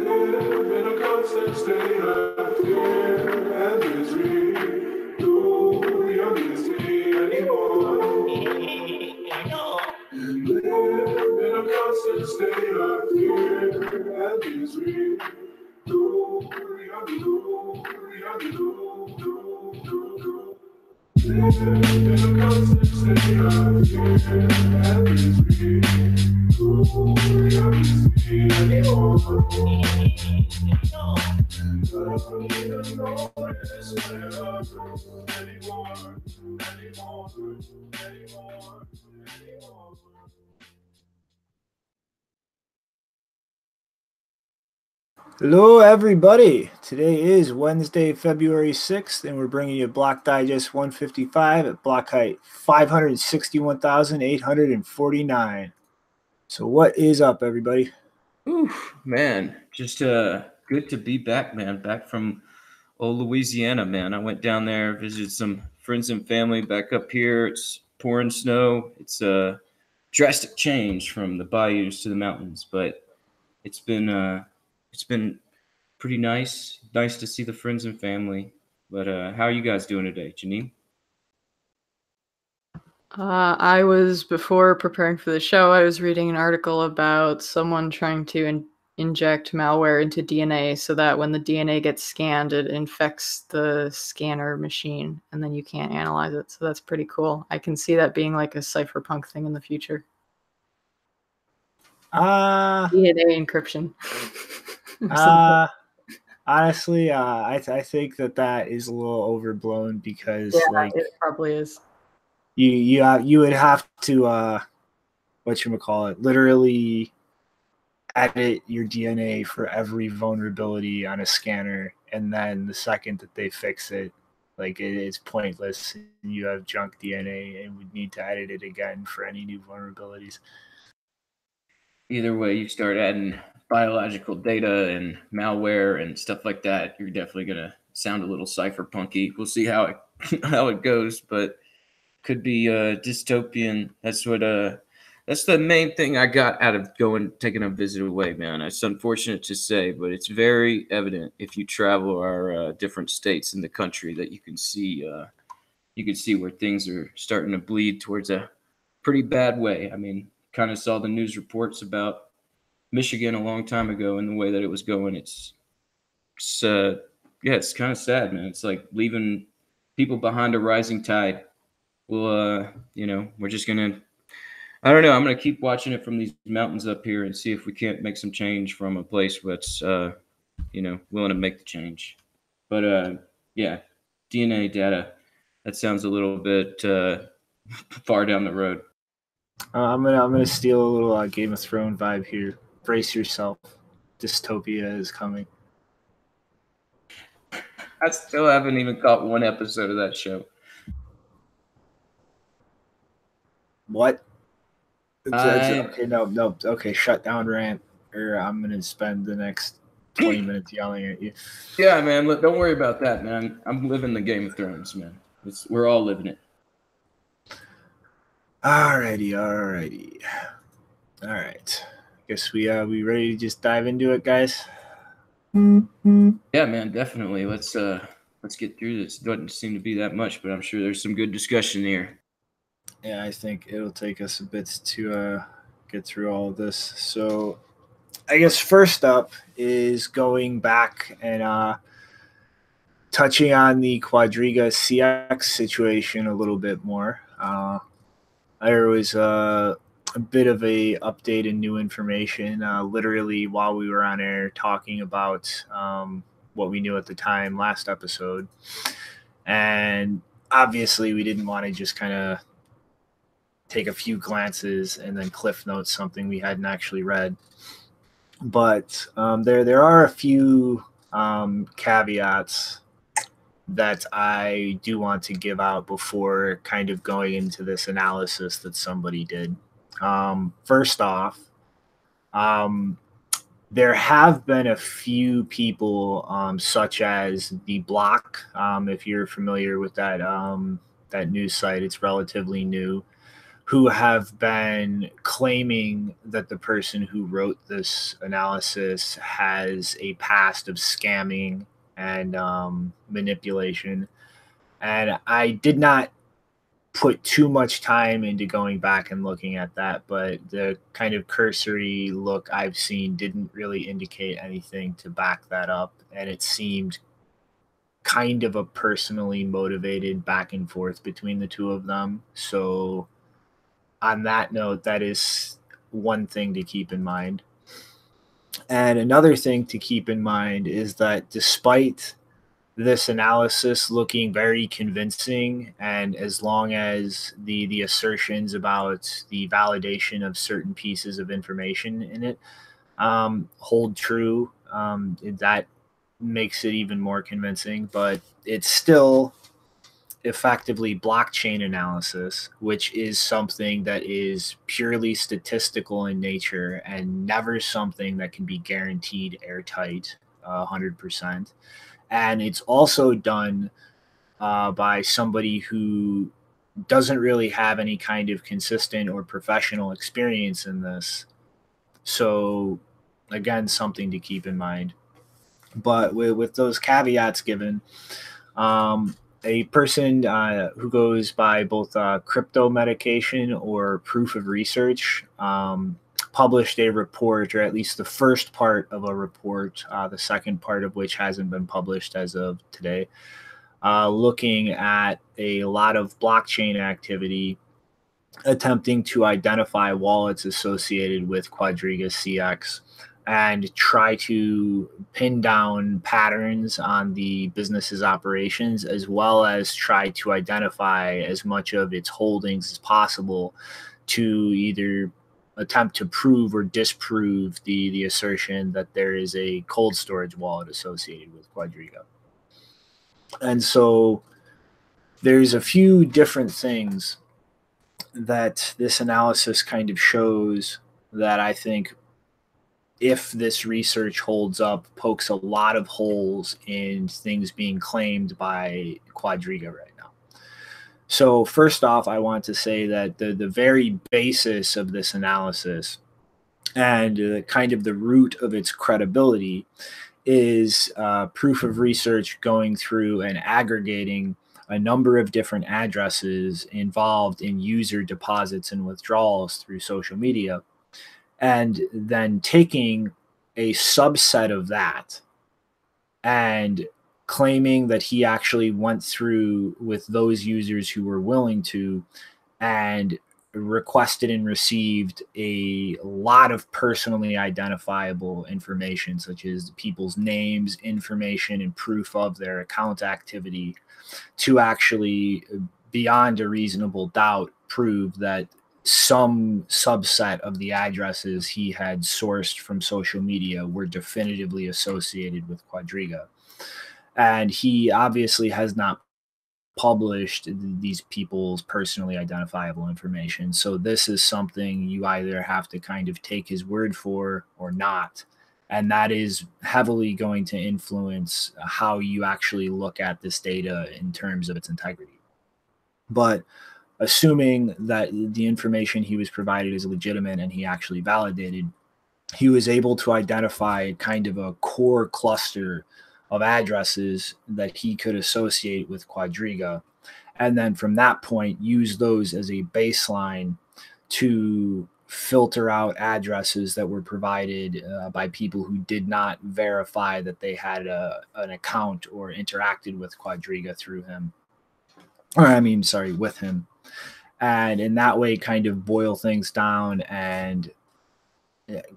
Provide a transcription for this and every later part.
in a constant state of fear and misery. Do you miss me anymore? Live in a constant state of fear and misery. Do live in a constant state of fear and misery. Do you miss me anymore? Hello, everybody. Today is Wednesday, February 6th, and we're bringing you Block Digest 155 at block height 561,849. So what is up, everybody? Oof, man, just good to be back, man. Back from old Louisiana, man. I went down there, visited some friends and family back up here. It's pouring snow. It's a drastic change from the bayous to the mountains, but it's been pretty nice. Nice to see the friends and family. But how are you guys doing today, Janine? I was, before preparing for the show, I was reading an article about someone trying to inject malware into DNA so that when the DNA gets scanned, it infects the scanner machine, and then you can't analyze it. So that's pretty cool. I can see that being like a cypherpunk thing in the future. DNA encryption. Honestly, I think that is a little overblown because it probably is. You would have to literally edit your DNA for every vulnerability on a scanner, and then the second that they fix it, it is pointless. You have junk DNA and would need to edit it again for any new vulnerabilities. Either way, you start adding biological data and malware and stuff like that, you're definitely gonna sound a little cypherpunky. We'll see how it goes, but could be dystopian. That's the main thing I got out of taking a visit away, man. It's unfortunate to say, but it's very evident if you travel our different states in the country that you can see where things are starting to bleed towards a pretty bad way. I mean, kind of saw the news reports about Michigan a long time ago and the way that it was going. It's kind of sad, man. It's like leaving people behind a rising tide. Well, we're just gonna, I don't know. I'm gonna keep watching it from these mountains up here and see if we can't make some change from a place that's, willing to make the change. But DNA data, that sounds a little bit far down the road. I'm gonna steal a little Game of Thrones vibe here. Brace yourself. Dystopia is coming. I still haven't even caught one episode of that show. What? Okay, no. Okay, shut down rant, or I'm gonna spend the next 20 minutes yelling at you. Yeah, man. Don't worry about that, man. I'm living the Game of Thrones, man. We're all living it. Alrighty. All right. Guess we ready to just dive into it, guys? Yeah, man, definitely. Let's get through this. Doesn't seem to be that much, but I'm sure there's some good discussion here. Yeah, I think it'll take us a bit to get through all of this. So I guess first up is going back and touching on the Quadriga CX situation a little bit more. There was a bit of a update and new information literally while we were on air talking about what we knew at the time last episode. And obviously we didn't want to just kind of take a few glances and then cliff notes something we hadn't actually read. But there are a few caveats that I do want to give out before kind of going into this analysis that somebody did. First off, there have been a few people, such as The Block, if you're familiar with that news site, it's relatively new, who have been claiming that the person who wrote this analysis has a past of scamming and manipulation. And I did not put too much time into going back and looking at that, but the kind of cursory look I've seen didn't really indicate anything to back that up. And it seemed kind of a personally motivated back and forth between the two of them. So on that note, that is one thing to keep in mind. And another thing to keep in mind is that despite this analysis looking very convincing, and as long as the assertions about the validation of certain pieces of information in it hold true, that makes it even more convincing. But it's still effectively blockchain analysis, which is something that is purely statistical in nature and never something that can be guaranteed airtight 100%. And it's also done by somebody who doesn't really have any kind of consistent or professional experience in this. So again, something to keep in mind. But with those caveats given, a person who goes by both crypto medication or proof of research published a report, or at least the first part of a report, the second part of which hasn't been published as of today, looking at a lot of blockchain activity, attempting to identify wallets associated with Quadriga CX and try to pin down patterns on the business's operations, as well as try to identify as much of its holdings as possible to either attempt to prove or disprove the assertion that there is a cold storage wallet associated with Quadriga. And so there's a few different things that this analysis kind of shows that I think, if this research holds up, pokes a lot of holes in things being claimed by Quadriga right now. So first off, I want to say that the very basis of this analysis and kind of the root of its credibility is proof of research going through and aggregating a number of different addresses involved in user deposits and withdrawals through social media, and then taking a subset of that and claiming that he actually went through with those users who were willing to and requested and received a lot of personally identifiable information, such as people's names, information, and proof of their account activity, to actually, beyond a reasonable doubt, prove that some subset of the addresses he had sourced from social media were definitively associated with Quadriga. And he obviously has not published these people's personally identifiable information. So this is something you either have to kind of take his word for or not. And that is heavily going to influence how you actually look at this data in terms of its integrity. But assuming that the information he was provided is legitimate and he actually validated, he was able to identify kind of a core cluster of addresses that he could associate with Quadriga. And then from that point, use those as a baseline to filter out addresses that were provided by people who did not verify that they had an account or interacted with Quadriga through him. With him. And in that way, kind of boil things down and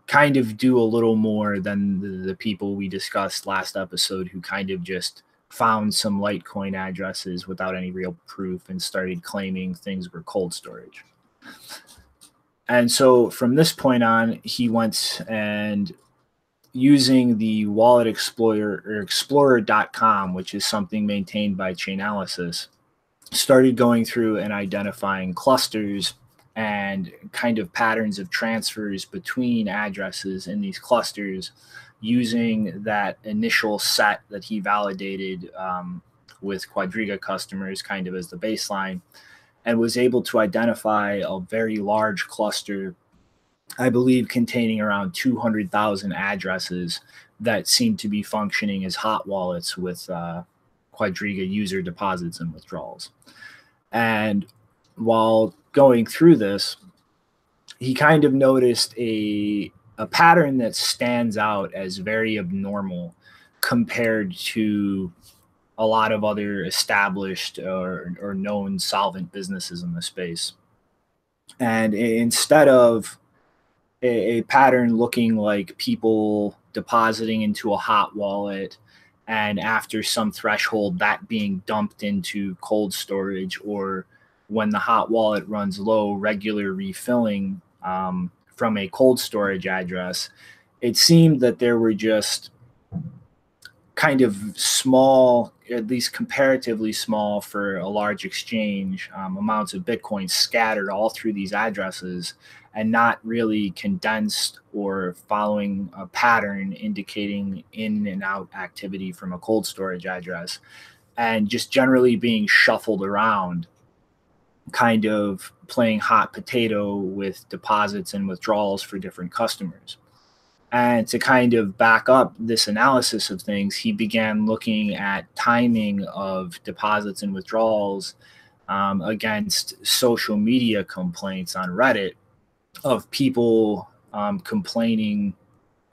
kind of do a little more than the people we discussed last episode, who kind of just found some Litecoin addresses without any real proof and started claiming things were cold storage. And so from this point on, he went and, using the wallet explorer, or explorer.com, which is something maintained by Chainalysis, started going through and identifying clusters and kind of patterns of transfers between addresses in these clusters, using that initial set that he validated with Quadriga customers kind of as the baseline, and was able to identify a very large cluster, I believe containing around 200,000 addresses that seem to be functioning as hot wallets with Quadriga user deposits and withdrawals. And while going through this, he kind of noticed a pattern that stands out as very abnormal compared to a lot of other established or known solvent businesses in the space. And instead of a pattern looking like people depositing into a hot wallet and after some threshold that being dumped into cold storage, or when the hot wallet runs low, regular refilling from a cold storage address, it seemed that there were just kind of small, at least comparatively small for a large exchange, amounts of Bitcoin scattered all through these addresses and not really condensed or following a pattern indicating in and out activity from a cold storage address, and just generally being shuffled around, kind of playing hot potato with deposits and withdrawals for different customers. And to kind of back up this analysis of things, he began looking at timing of deposits and withdrawals against social media complaints on Reddit of people complaining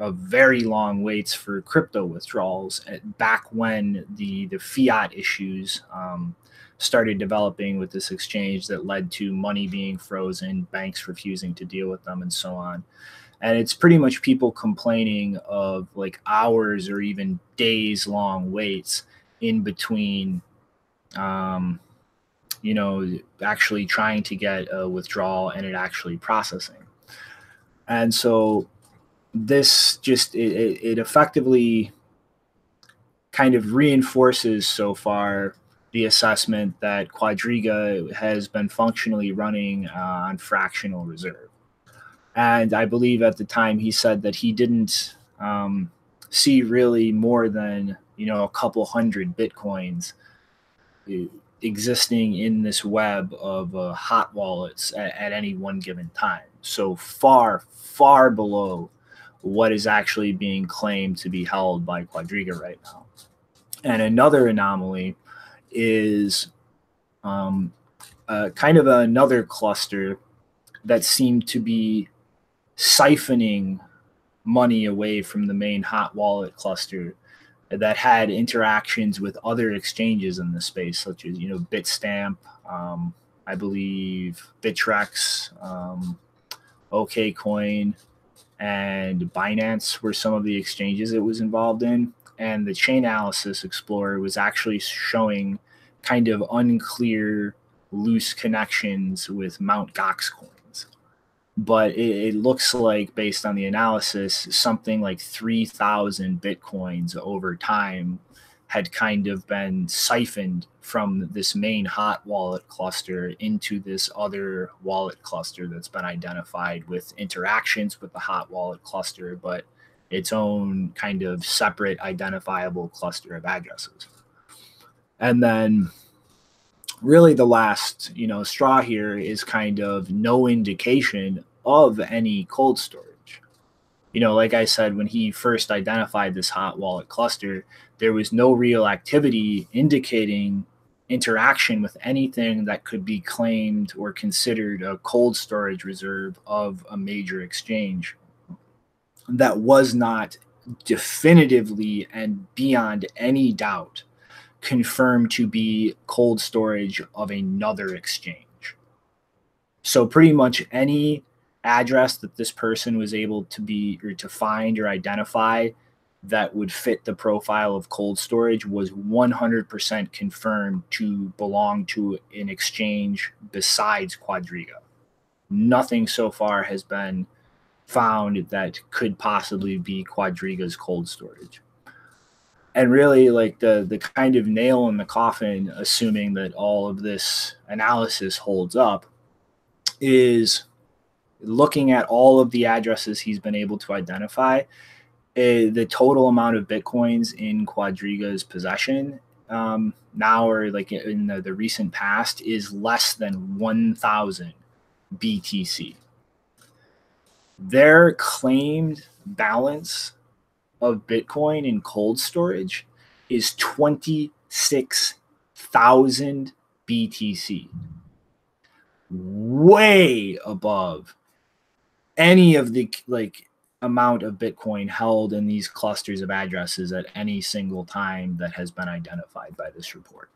of very long waits for crypto withdrawals back when the fiat issues started developing with this exchange that led to money being frozen, banks refusing to deal with them, and so on. And it's pretty much people complaining of like hours or even days long waits in between, actually trying to get a withdrawal and it actually processing. And so this just, it effectively kind of reinforces so far the assessment that Quadriga has been functionally running on fractional reserve. And I believe at the time he said that he didn't see really more than, a couple hundred Bitcoins existing in this web of hot wallets at any one given time. So far, far below what is actually being claimed to be held by Quadriga right now. And another anomaly is kind of another cluster that seemed to be siphoning money away from the main hot wallet cluster that had interactions with other exchanges in the space, such as, Bitstamp, I believe Bittrex, OKCoin, and Binance were some of the exchanges it was involved in. And the Chainalysis Explorer was actually showing kind of unclear, loose connections with Mt. Gox coins. But it looks like, based on the analysis, something like 3,000 Bitcoins over time had kind of been siphoned from this main hot wallet cluster into this other wallet cluster that's been identified with interactions with the hot wallet cluster, but its own kind of separate identifiable cluster of addresses. And then really the last, straw here is kind of no indication of any cold storage. Like I said, when he first identified this hot wallet cluster, there was no real activity indicating interaction with anything that could be claimed or considered a cold storage reserve of a major exchange that was not definitively and beyond any doubt confirmed to be cold storage of another exchange. So pretty much any address that this person was able to find or identify that would fit the profile of cold storage was 100% confirmed to belong to an exchange besides Quadriga. Nothing so far has been found that could possibly be Quadriga's cold storage. And really, like the kind of nail in the coffin, assuming that all of this analysis holds up, is looking at all of the addresses he's been able to identify. The total amount of Bitcoins in Quadriga's possession now, or like in the recent past, is less than 1,000 BTC. Their claimed balance of Bitcoin in cold storage is 26,000 BTC, way above any of the like amount of Bitcoin held in these clusters of addresses at any single time that has been identified by this report.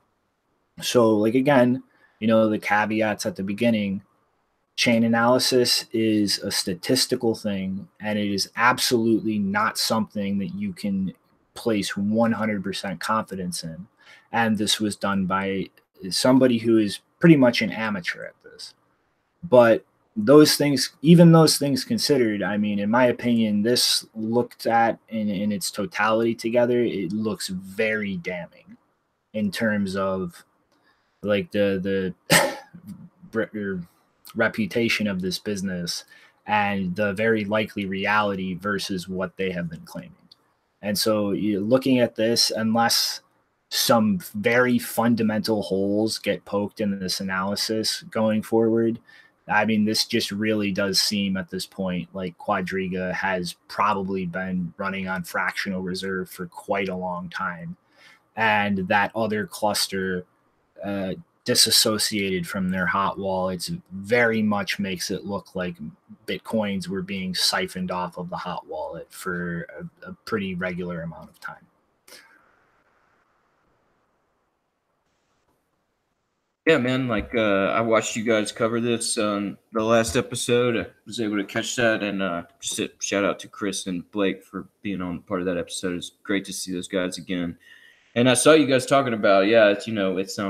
So, like, again, you know, the caveats at the beginning, chain analysis is a statistical thing, and it is absolutely not something that you can place 100% confidence in. And this was done by somebody who is pretty much an amateur at this. But those things, even those things considered, I mean, in my opinion, this looked at in its totality together, it looks very damning in terms of like the reputation of this business and the very likely reality versus what they have been claiming. And so you're looking at this, unless some very fundamental holes get poked in this analysis going forward, I mean, this just really does seem at this point like Quadriga has probably been running on fractional reserve for quite a long time. And that other cluster disassociated from their hot wallets very much makes it look like Bitcoins were being siphoned off of the hot wallet for a pretty regular amount of time. Yeah, man, like I watched you guys cover this on the last episode. I was able to catch that, and shout out to Chris and Blake for being on part of that episode. It's great to see those guys again. And I saw you guys talking about, yeah, it's, you know, it's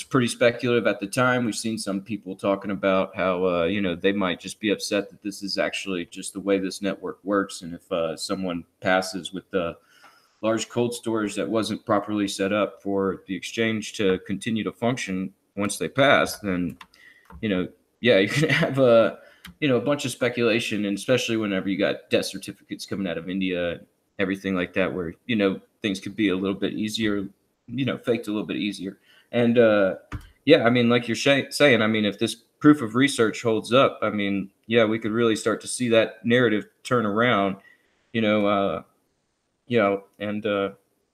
pretty speculative at the time. We've seen some people talking about how, you know, they might just be upset that this is actually just the way this network works. And if someone passes with the large cold storage that wasn't properly set up for the exchange to continue to function once they pass, then, you know, yeah, you can have a bunch of speculation, and especially whenever you got death certificates coming out of India, everything like that, where, you know, things could be a little bit easier, you know, faked a little bit easier. And yeah, I mean, like you're saying, I mean, if this proof of research holds up, I mean, yeah, we could really start to see that narrative turn around, you know, and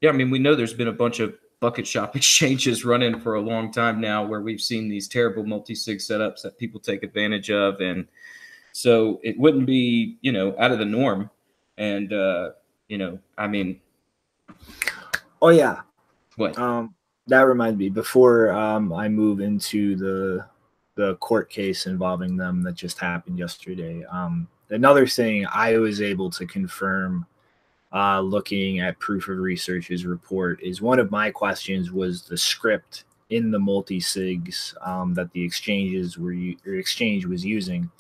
yeah, I mean, we know there's been a bunch of bucket shop exchanges running for a long time now where we've seen these terrible multi-sig setups that people take advantage of. And so it wouldn't be, you know, out of the norm. And, you know, I mean. Oh, yeah. What? That reminds me, before I move into the court case involving them that just happened yesterday, another thing I was able to confirm looking at Proof of Research's report is one of my questions was the script in the multi-sigs that the exchange was using,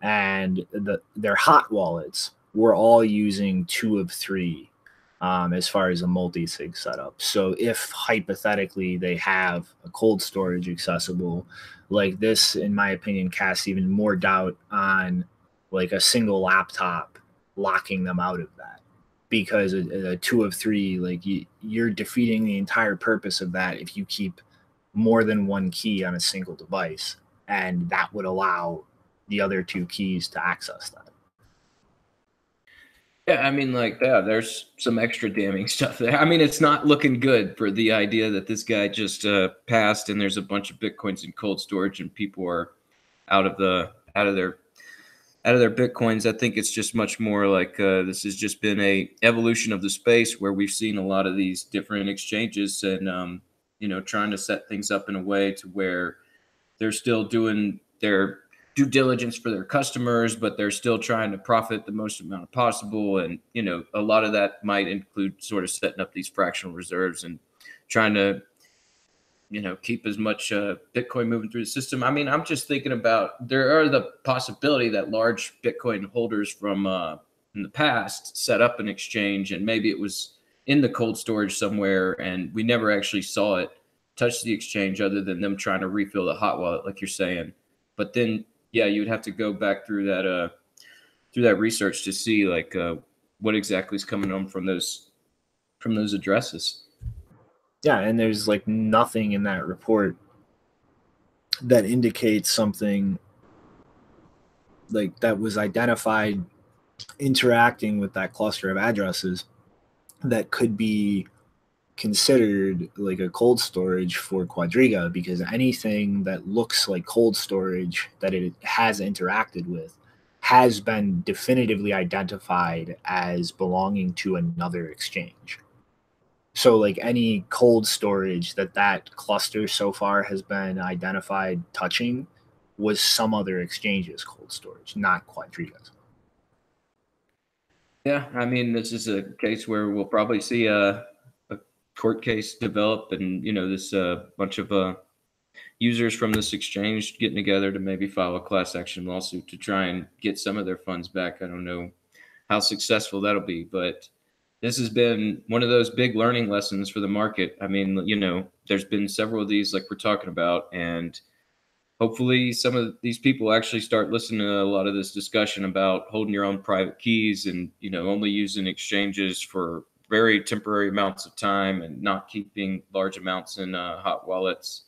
and their hot wallets were all using 2 of 3 as far as a multi-sig setup. So if hypothetically they have a cold storage accessible, like this, in my opinion, casts even more doubt on like a single laptop locking them out of that. Because a 2 of 3, like you're defeating the entire purpose of that if you keep more than one key on a single device, and that would allow the other 2 keys to access that. Yeah, I mean, like, yeah, there's some extra damning stuff there. I mean, it's not looking good for the idea that this guy just passed, and there's a bunch of Bitcoins in cold storage, and people are out of their Bitcoins. I think it's just much more like this has just been a evolution of the space where we've seen a lot of these different exchanges and, you know, trying to set things up in a way to where they're still doing their due diligence for their customers, but they're still trying to profit the most amount possible. And, you know, a lot of that might include sort of setting up these fractional reserves and trying to, you know, keep as much Bitcoin moving through the system. I mean, I'm just thinking about, there are the possibility that large Bitcoin holders from in the past set up an exchange, and maybe it was in the cold storage somewhere and we never actually saw it touch the exchange other than them trying to refill the hot wallet, like you're saying. But then, yeah, you would have to go back through that research to see like what exactly is coming on from those addresses. Yeah, and there's like nothing in that report that indicates something like that was identified interacting with that cluster of addresses that could be considered like a cold storage for Quadriga, because anything that looks like cold storage that it has interacted with has been definitively identified as belonging to another exchange. So like any cold storage that cluster so far has been identified touching was some other exchange's cold storage, not Quadriga's. Yeah, I mean, this is a case where we'll probably see a court case develop, and this bunch of users from this exchange getting together to maybe file a class action lawsuit to try and get some of their funds back. I don't know how successful that'll be, but this has been one of those big learning lessons for the market. I mean, there's been several of these like we're talking about, and hopefully some of these people actually start listening to a lot of this discussion about holding your own private keys and, only using exchanges for very temporary amounts of time and not keeping large amounts in hot wallets.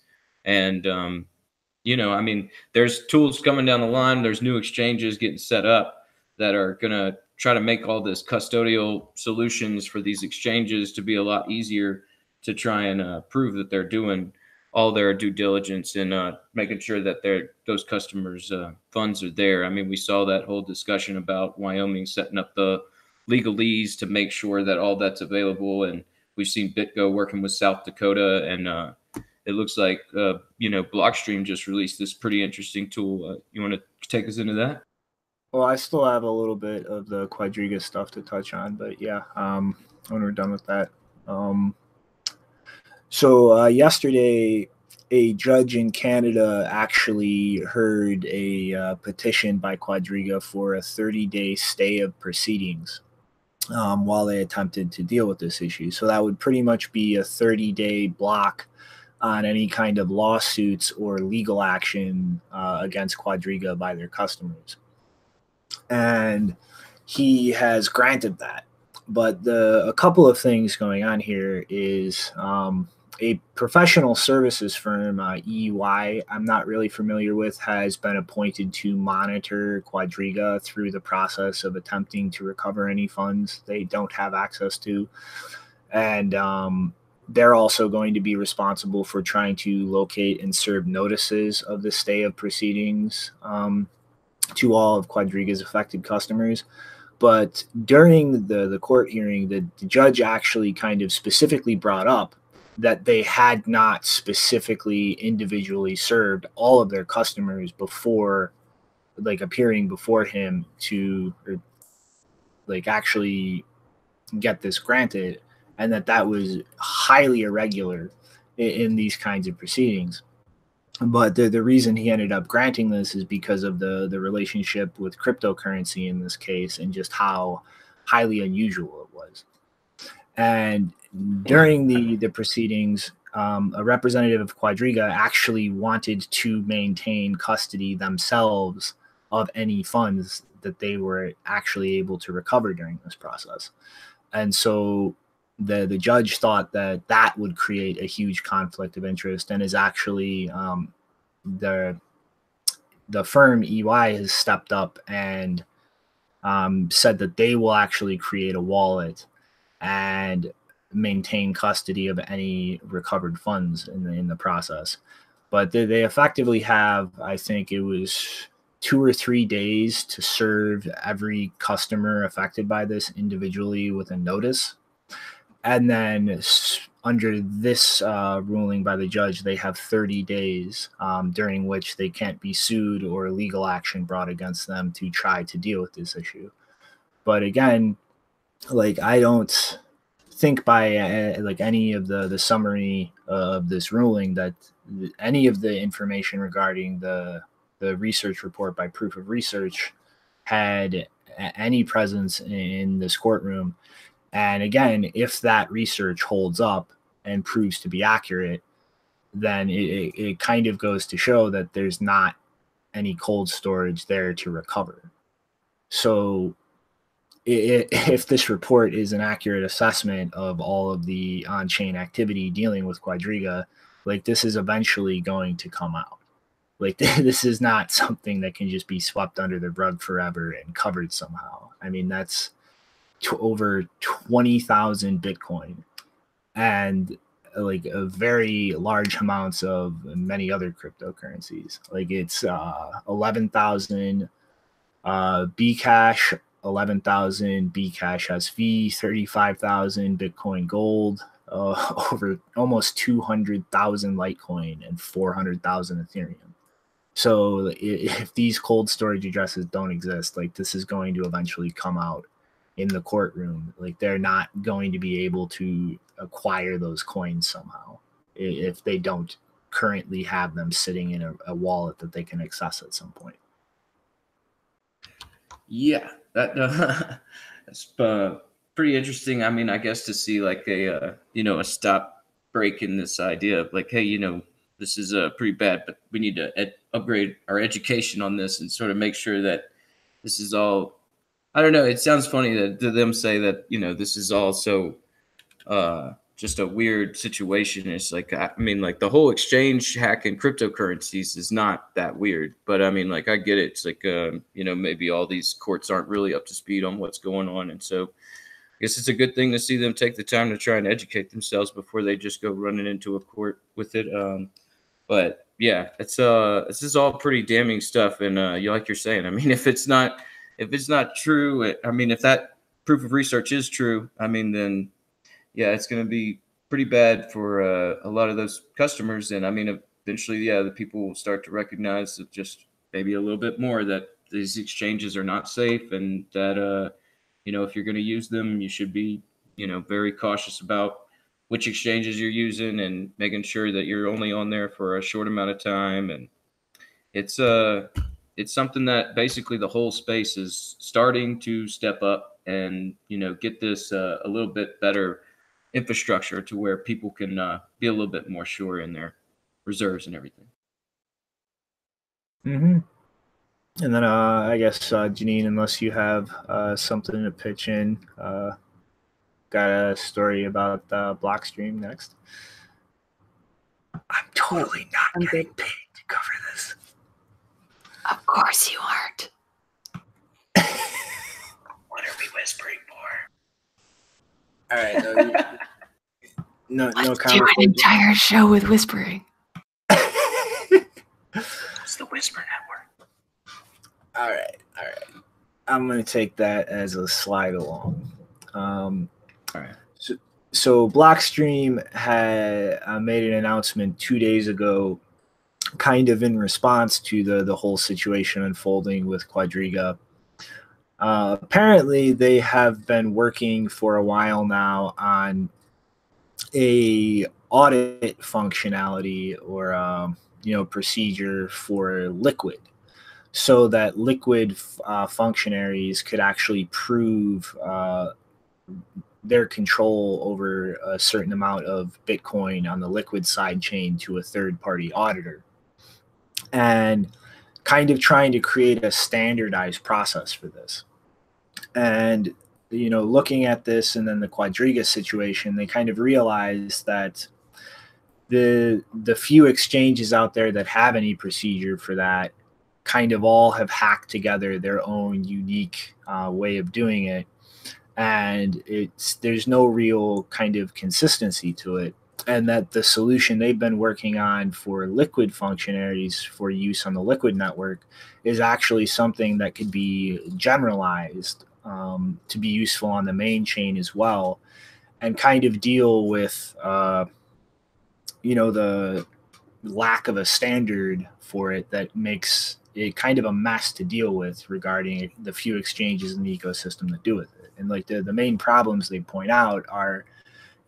And, I mean, there's tools coming down the line. There's new exchanges getting set up that are going to try to make all this custodial solutions for these exchanges to be a lot easier to try and prove that they're doing all their due diligence and making sure that those customers' funds are there. I mean, we saw that whole discussion about Wyoming setting up the legalese to make sure that all that's available. And we've seen BitGo working with South Dakota, and it looks like, Blockstream just released this pretty interesting tool. You want to take us into that? Well, I still have a little bit of the Quadriga stuff to touch on, but yeah, when we're done with that. So yesterday, a judge in Canada actually heard a petition by Quadriga for a 30-day stay of proceedings while they attempted to deal with this issue. So that would pretty much be a 30-day block on any kind of lawsuits or legal action against Quadriga by their customers. And he has granted that. But a couple of things going on here is a professional services firm, EY, I'm not really familiar with, has been appointed to monitor Quadriga through the process of attempting to recover any funds they don't have access to. And they're also going to be responsible for trying to locate and serve notices of the stay of proceedings to all of Quadriga's affected customers. But during the court hearing, the judge actually kind of specifically brought up that they had not specifically individually served all of their customers before, like, appearing before him to, like, actually get this granted, and that was highly irregular in these kinds of proceedings. But the reason he ended up granting this is because of the relationship with cryptocurrency in this case and just how highly unusual it was. And during the proceedings, a representative of Quadriga actually wanted to maintain custody themselves of any funds that they were actually able to recover during this process. And so the judge thought that would create a huge conflict of interest, and is actually the firm EY has stepped up and said that they will actually create a wallet and maintain custody of any recovered funds in the process. But they effectively have, I think it was 2 or 3 days to serve every customer affected by this individually with a notice. And then under this ruling by the judge, they have 30 days during which they can't be sued or legal action brought against them to try to deal with this issue. But again, like, I don't think by like any of the summary of this ruling that any of the information regarding the research report by Proof of Research had any presence in this courtroom. And again, if that research holds up and proves to be accurate, then it kind of goes to show that there's not any cold storage there to recover. So if this report is an accurate assessment of all of the on-chain activity dealing with Quadriga, like this is eventually going to come out. Like this is not something that can just be swept under the rug forever and covered somehow. I mean, that's over 20,000 Bitcoin and like a very large amounts of many other cryptocurrencies. Like it's 11,000 Bcash, 11,000 Bcash SV, 35,000 Bitcoin Gold, over almost 200,000 Litecoin, and 400,000 Ethereum. So if these cold storage addresses don't exist, like this is going to eventually come out in the courtroom. Like they're not going to be able to acquire those coins somehow if they don't currently have them sitting in a wallet that they can access at some point. Yeah, that's pretty interesting. I mean, I guess to see like a a stop break in this idea of like, hey, this is pretty bad, but we need to upgrade our education on this and sort of make sure that this is all. I don't know. It sounds funny to them say that this is all so just a weird situation. It's like, I mean, like the whole exchange hack in cryptocurrencies is not that weird, but I mean, like I get it. It's like maybe all these courts aren't really up to speed on what's going on, and so I guess it's a good thing to see them take the time to try and educate themselves before they just go running into a court with it. But yeah, this is all pretty damning stuff, and like you're saying, I mean, if it's not true, I mean, if that proof of research is true, I mean, then yeah, it's going to be pretty bad for a lot of those customers. And I mean, eventually, yeah, the people will start to recognize that just maybe a little bit more that these exchanges are not safe, and that if you're going to use them, you should be very cautious about which exchanges you're using and making sure that you're only on there for a short amount of time. And it's something that basically the whole space is starting to step up and get this a little bit better infrastructure to where people can be a little bit more sure in their reserves and everything. Mm-hmm. And then I guess Janine, unless you have something to pitch in, got a story about Blockstream next. I'm totally not getting paid to cover this. Of course you aren't. What are we whispering for? All right. No Let's conversation. do an entire show with whispering. It's the Whisper Network. All right. I'm going to take that as a slide along. All right. So Blockstream had made an announcement 2 days ago, kind of in response to the whole situation unfolding with Quadriga. Apparently, they have been working for a while now on a audit functionality or procedure for Liquid, so that Liquid functionaries could actually prove their control over a certain amount of Bitcoin on the Liquid side chain to a third-party auditor, and kind of trying to create a standardized process for this. And looking at this and then the Quadriga situation, they kind of realized that the few exchanges out there that have any procedure for that kind of all have hacked together their own unique way of doing it, and there's no real kind of consistency to it, and that the solution they've been working on for Liquid functionaries for use on the Liquid network is actually something that could be generalized to be useful on the main chain as well, and kind of deal with the lack of a standard for it that makes it kind of a mess to deal with regarding the few exchanges in the ecosystem that do with it. And like the main problems they point out are,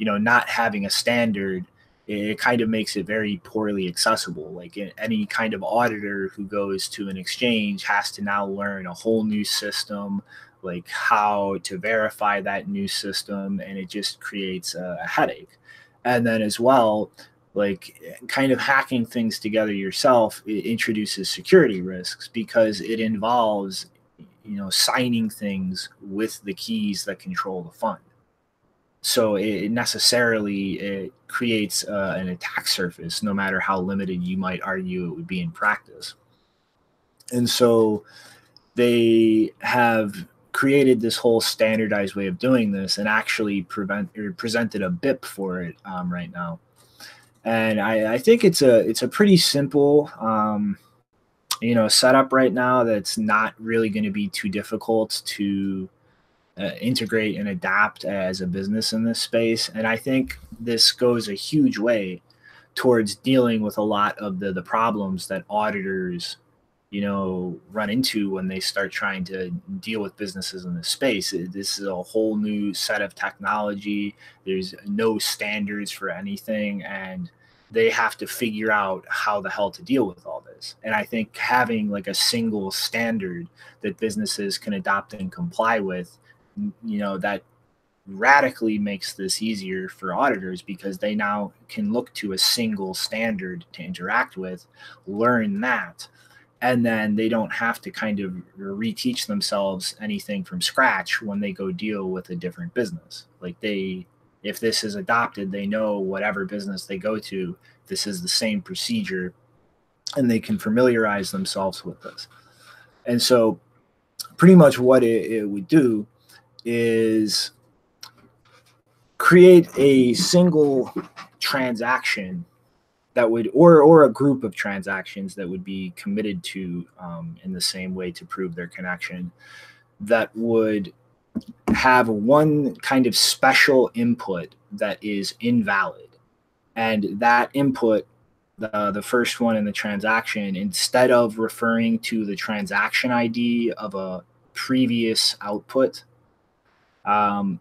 not having a standard. It kind of makes it very poorly accessible. Like any kind of auditor who goes to an exchange has to now learn a whole new system, like how to verify that new system, and it just creates a headache. And then as well, like kind of hacking things together yourself, it introduces security risks because it involves signing things with the keys that control the fund. So it necessarily creates an attack surface, no matter how limited you might argue it would be in practice. And so they have created this whole standardized way of doing this, and actually presented a BIP for it right now. And I think it's a pretty simple setup right now that's not really going to be too difficult to integrate and adapt as a business in this space. And I think this goes a huge way towards dealing with a lot of the problems that auditors run into when they start trying to deal with businesses in this space. This is a whole new set of technology. There's no standards for anything, and they have to figure out how the hell to deal with all this. And I think having like a single standard that businesses can adopt and comply with, that radically makes this easier for auditors, because they now can look to a single standard to interact with, learn that, and then they don't have to kind of reteach themselves anything from scratch when they go deal with a different business. Like if this is adopted, they know whatever business they go to, this is the same procedure, and they can familiarize themselves with this. And so pretty much what it would do is create a single transaction that would, or a group of transactions that would be committed to in the same way to prove their connection, that would have one kind of special input that is invalid. And that input, the first one in the transaction, instead of referring to the transaction ID of a previous output,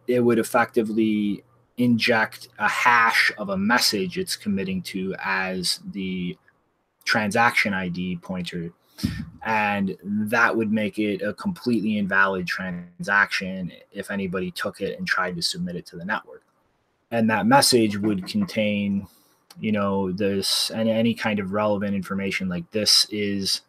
it would effectively inject a hash of a message it's committing to as the transaction ID pointer. And that would make it a completely invalid transaction if anybody took it and tried to submit it to the network. And that message would contain, this and any kind of relevant information, like this is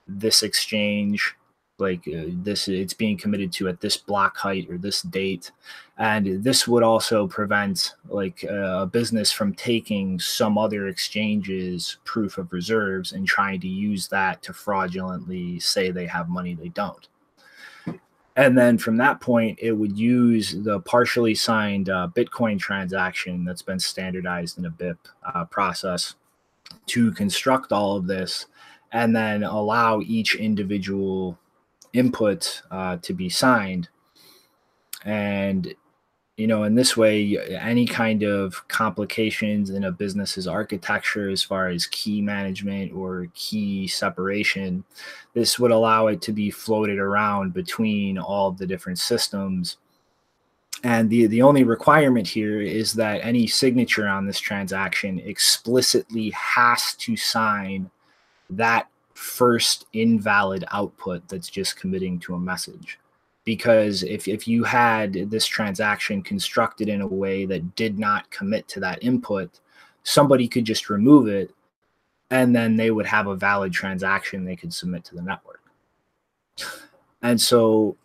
this exchange, like this, it's being committed to at this block height or this date. And this would also prevent like a business from taking some other exchange's proof of reserves and trying to use that to fraudulently say they have money they don't. And then from that point, it would use the partially signed Bitcoin transaction that's been standardized in a BIP process to construct all of this, and then allow each individual input to be signed. And in this way, any kind of complications in a business's architecture as far as key management or key separation, this would allow it to be floated around between all of the different systems. And the only requirement here is that any signature on this transaction explicitly has to sign that first invalid output that's just committing to a message. Because if you had this transaction constructed in a way that did not commit to that input, somebody could just remove it, and then they would have a valid transaction they could submit to the network. And so,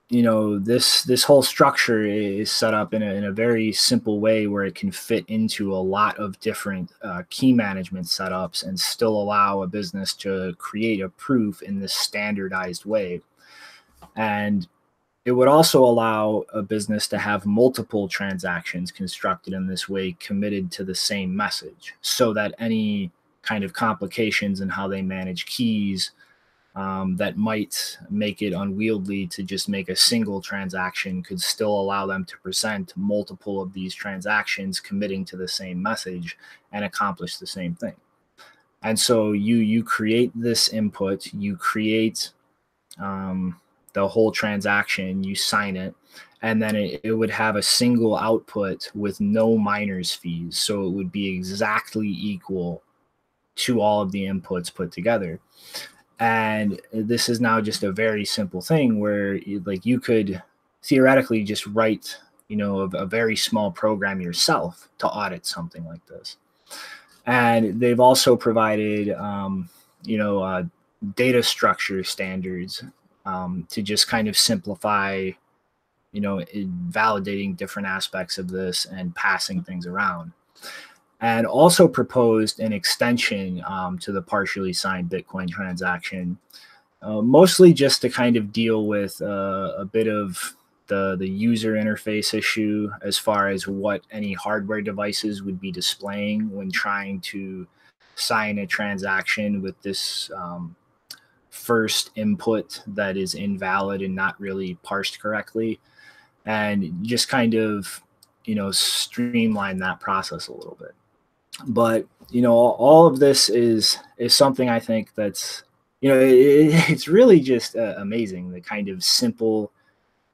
this whole structure is set up in a very simple way where it can fit into a lot of different key management setups and still allow a business to create a proof in this standardized way. And it would also allow a business to have multiple transactions constructed in this way committed to the same message, so that any kind of complications in how they manage keys that might make it unwieldy to just make a single transaction could still allow them to present multiple of these transactions committing to the same message and accomplish the same thing. And so you create this input, you create the whole transaction, you sign it, and then it would have a single output with no miners fees. So it would be exactly equal to all of the inputs put together. And this is now just a very simple thing where you could theoretically just write, a very small program yourself to audit something like this. And they've also provided, data structure standards to just kind of simplify, validating different aspects of this and passing things around. And also proposed an extension to the partially signed Bitcoin transaction, mostly just to kind of deal with a bit of the user interface issue as far as what any hardware devices would be displaying when trying to sign a transaction with this first input that is invalid and not really parsed correctly, and just kind of streamline that process a little bit. But all of this is something I think that's it's really just amazing, the kind of simple,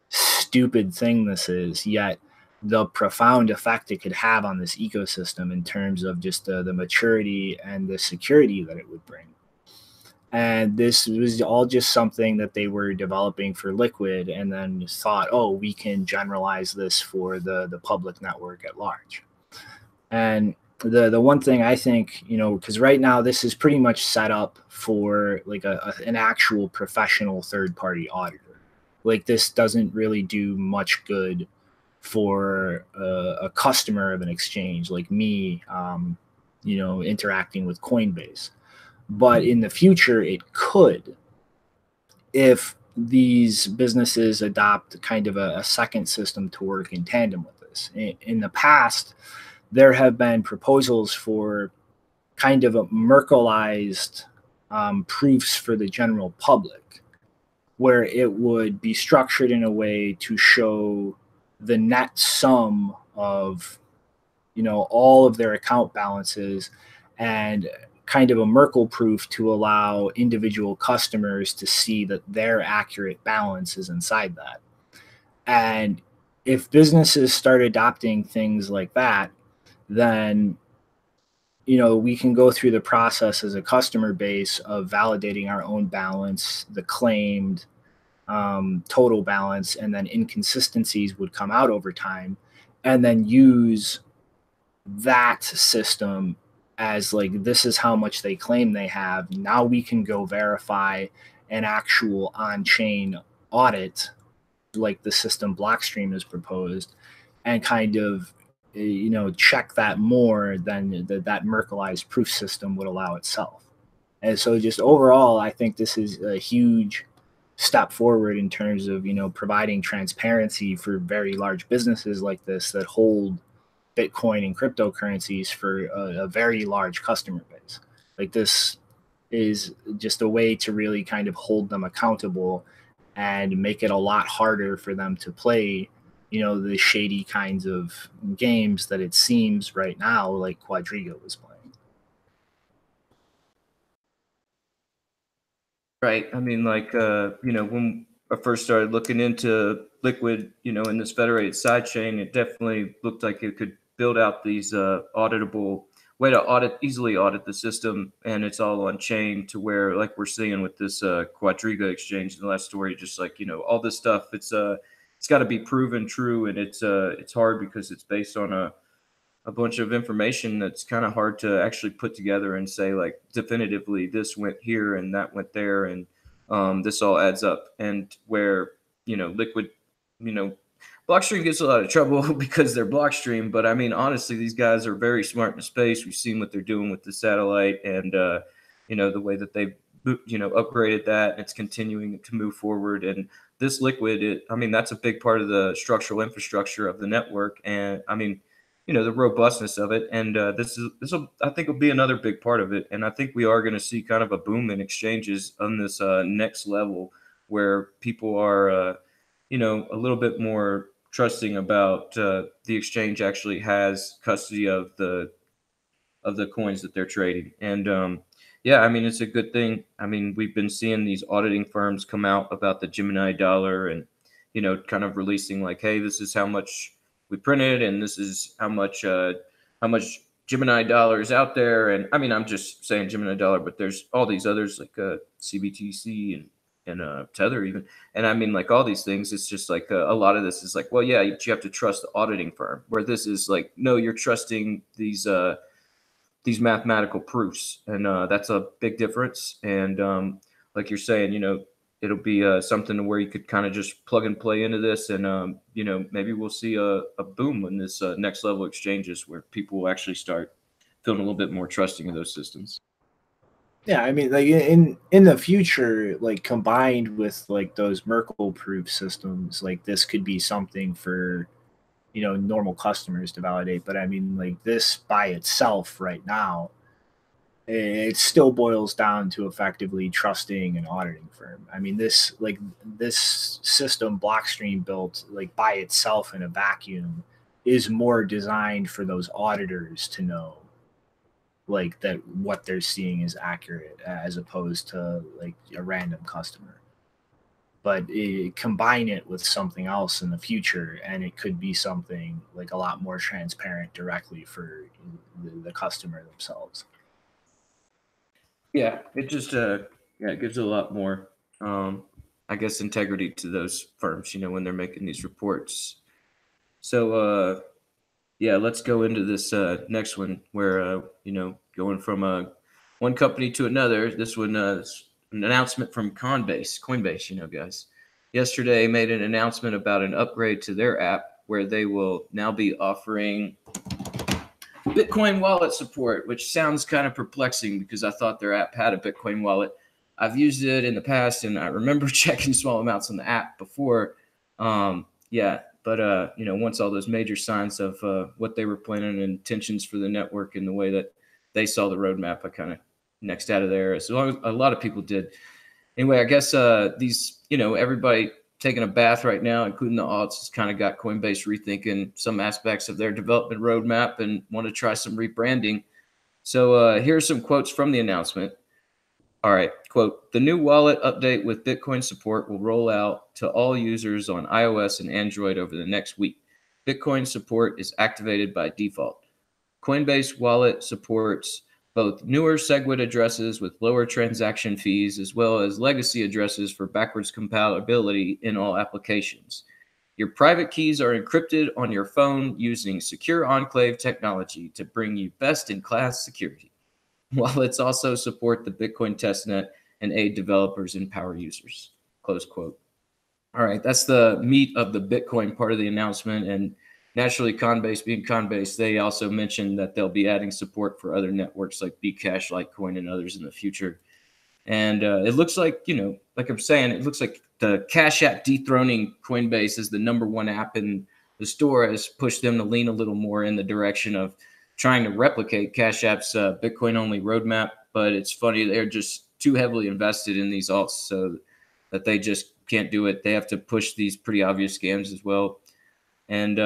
stupid thing this is, yet the profound effect it could have on this ecosystem in terms of just the maturity and the security that it would bring. And this was all just something that they were developing for Liquid, and then thought, oh, we can generalize this for the public network at large. And the one thing I think, because right now this is pretty much set up for like an actual professional third-party auditor. Like, this doesn't really do much good for a customer of an exchange like me, interacting with Coinbase. But in the future, it could, if these businesses adopt kind of a second system to work in tandem with this. In the past, there have been proposals for kind of a Merkelized proofs for the general public, where it would be structured in a way to show the net sum of, all of their account balances, and kind of a Merkle proof to allow individual customers to see that their accurate balance is inside that. And if businesses start adopting things like that, then we can go through the process as a customer base of validating our own balance, the claimed total balance, and then inconsistencies would come out over time, and then use that system as like, this is how much they claim they have. Now we can go verify an actual on-chain audit, like the system Blockstream has proposed, and kind of check that more than that Merkelized proof system would allow itself. And so just overall, I think this is a huge step forward in terms of providing transparency for very large businesses like this that hold Bitcoin and cryptocurrencies for a very large customer base. Like, this is just a way to really kind of hold them accountable and make it a lot harder for them to play the shady kinds of games that it seems right now like Quadriga was playing. Right. I mean, like, when I first started looking into Liquid, in this federated sidechain, it definitely looked like it could build out these auditable way to easily audit the system, and it's all on chain, to where, like we're seeing with this Quadriga exchange in the last story, just like, all this stuff, it's got to be proven true, and it's hard because it's based on a bunch of information that's kind of hard to actually put together and say, like, definitively this went here and that went there, and this all adds up. And where Liquid, Blockstream gets a lot of trouble because they're Blockstream, but I mean, honestly, these guys are very smart in the space. We've seen what they're doing with the satellite, and the way that they've upgraded that, and it's continuing to move forward. And this Liquid, that's a big part of the structural infrastructure of the network, and I mean, the robustness of it. And this will, I think, will be another big part of it. And I think we are going to see kind of a boom in exchanges on this next level, where people are, a little bit more trusting about the exchange actually has custody of the coins that they're trading. And yeah, I mean, it's a good thing. I mean, we've been seeing these auditing firms come out about the Gemini dollar, and kind of releasing like, hey, this is how much we printed, and this is how much Gemini dollar is out there. And I mean, I'm just saying Gemini dollar, but there's all these others like CBTC and Tether even. And I mean, like, all these things, it's just like a lot of this is like, well, yeah, you have to trust the auditing firm, where this is like, no, you're trusting these mathematical proofs. And that's a big difference. And like you're saying, it'll be something where you could kind of just plug and play into this, and you know, maybe we'll see a boom in this next level exchanges where people will actually start feeling a little bit more trusting of those systems. Yeah, I mean, like in the future, like combined with like those Merkle-proof systems, like this could be something for, you know, normal customers to validate. But I mean, like this by itself right now, it still boils down to effectively trusting an auditing firm. I mean, this system Blockstream built like by itself in a vacuum is more designed for those auditors to know like that what they're seeing is accurate as opposed to like a random customer. But combine it with something else in the future, and it could be something like a lot more transparent directly for the customer themselves. Yeah, it just it gives a lot more I guess integrity to those firms, you know, when they're making these reports. So yeah, let's go into this next one where you know, going from one company to another. This one is an announcement from Coinbase, you know, guys. Yesterday made an announcement about an upgrade to their app where they will now be offering Bitcoin wallet support, which sounds kind of perplexing because I thought their app had a Bitcoin wallet. I've used it in the past, and I remember checking small amounts on the app before. Yeah, but you know, once all those major signs of what they were planning and intentions for the network and the way that they saw the roadmap, I kind of nexted out of there. As long as a lot of people did. Anyway, I guess these, you know, everybody taking a bath right now, including the alts, has kind of got Coinbase rethinking some aspects of their development roadmap and want to try some rebranding. So here are some quotes from the announcement. All right, quote, the new wallet update with Bitcoin support will roll out to all users on iOS and Android over the next week. Bitcoin support is activated by default. Coinbase wallet supports both newer SegWit addresses with lower transaction fees, as well as legacy addresses for backwards compatibility in all applications. Your private keys are encrypted on your phone using secure enclave technology to bring you best-in-class security. Wallets also support the Bitcoin testnet and aid developers and power users, close quote. All right, that's the meat of the Bitcoin part of the announcement. And naturally, Coinbase being Coinbase, they also mentioned that they'll be adding support for other networks like Bcash, Litecoin, and others in the future. And it looks like, you know, like I'm saying, it looks like the Cash App dethroning Coinbase as the #1 app in the store has pushed them to lean a little more in the direction of trying to replicate Cash App's Bitcoin-only roadmap. But it's funny, they're just too heavily invested in these alts so that they just can't do it. They have to push these pretty obvious scams as well. And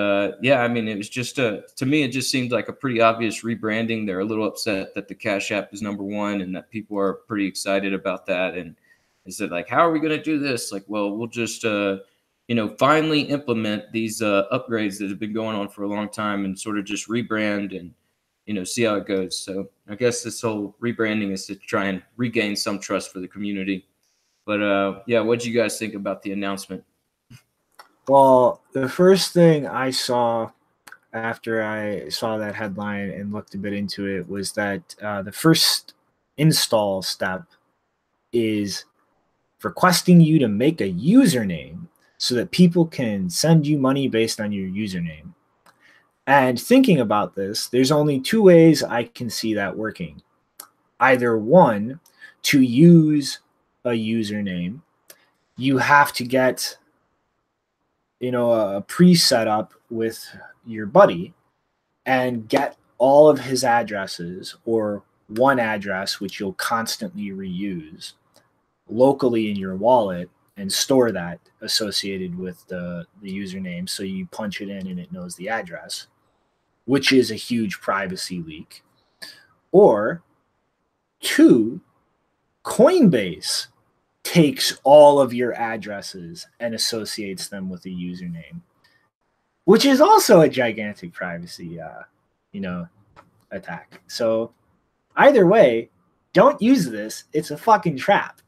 yeah, I mean, it was just to me, it just seemed like a pretty obvious rebranding. They're a little upset that the Cash App is #1 and that people are pretty excited about that. And they said, like, how are we going to do this? Like, well, we'll just, you know, finally implement these upgrades that have been going on for a long time and sort of just rebrand and, you know, see how it goes. So I guess this whole rebranding is to try and regain some trust for the community. But yeah, what do you guys think about the announcement? Well, the first thing I saw after I saw that headline and looked a bit into it was that the first install step is requesting you to make a username so that people can send you money based on your username. And thinking about this, there's only two ways I can see that working. Either one, to use a username, you have to get, you know, a pre-set up with your buddy and get all of his addresses or one address, which you'll constantly reuse locally in your wallet and store that associated with the username. So you punch it in and it knows the address, which is a huge privacy leak. Or two, Coinbase takes all of your addresses and associates them with a username, which is also a gigantic privacy, you know, attack. So either way, don't use this. It's a fucking trap.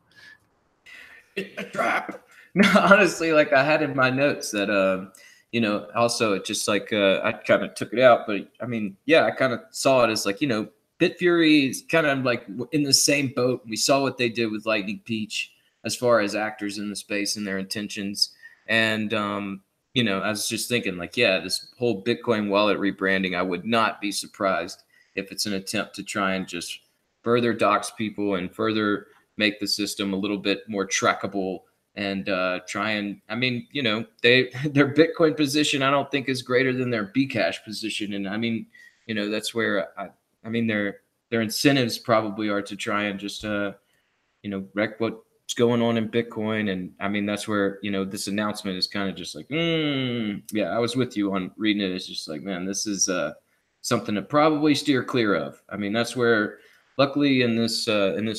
It's a trap. No, honestly, like I had in my notes that, you know, also it just like I kind of took it out, but I mean, yeah, I kind of saw it as like, you know, Bitfury is kind of like in the same boat. We saw what they did with Lightning Peach. as far as actors in the space and their intentions. And you know, I was just thinking, like, yeah, this whole Bitcoin wallet rebranding, I would not be surprised if it's an attempt to try and just further dox people and further make the system a little bit more trackable, and try and, I mean, you know, their Bitcoin position, I don't think is greater than their Bcash position. And I mean, you know, that's where I mean, their incentives probably are to try and just, you know, wreck what's going on in Bitcoin. And I mean, that's where, you know, this announcement is kind of just like, yeah, I was with you on reading it. It's just like, man, this is something to probably steer clear of. I mean, that's where, luckily in this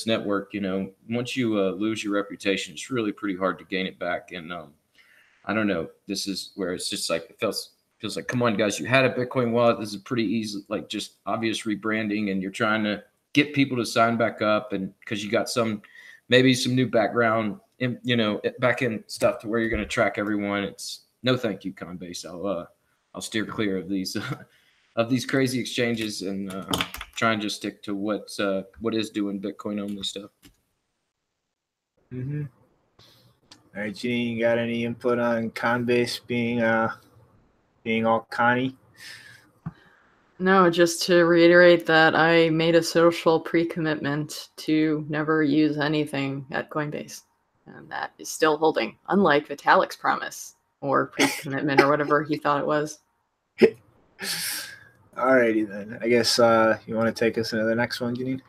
network, you know, once you lose your reputation, it's really pretty hard to gain it back. And I don't know, this is where it's just like, it feels like, come on, guys, you had a Bitcoin wallet. This is pretty easy, like just obvious rebranding, and you're trying to get people to sign back up, and because you got maybe some new background, you know, back end stuff to where you're going to track everyone. It's no, thank you, Coinbase. I'll steer clear of these of these crazy exchanges, and try and just stick to what is doing Bitcoin only stuff. Mm-hmm. All right, Gene, you got any input on Coinbase being all Connie? No, just to reiterate that I made a social pre-commitment to never use anything at Coinbase, and that is still holding, unlike Vitalik's promise or pre-commitment or whatever he thought it was. Alrighty then. I guess you want to take us into the next one, Janine?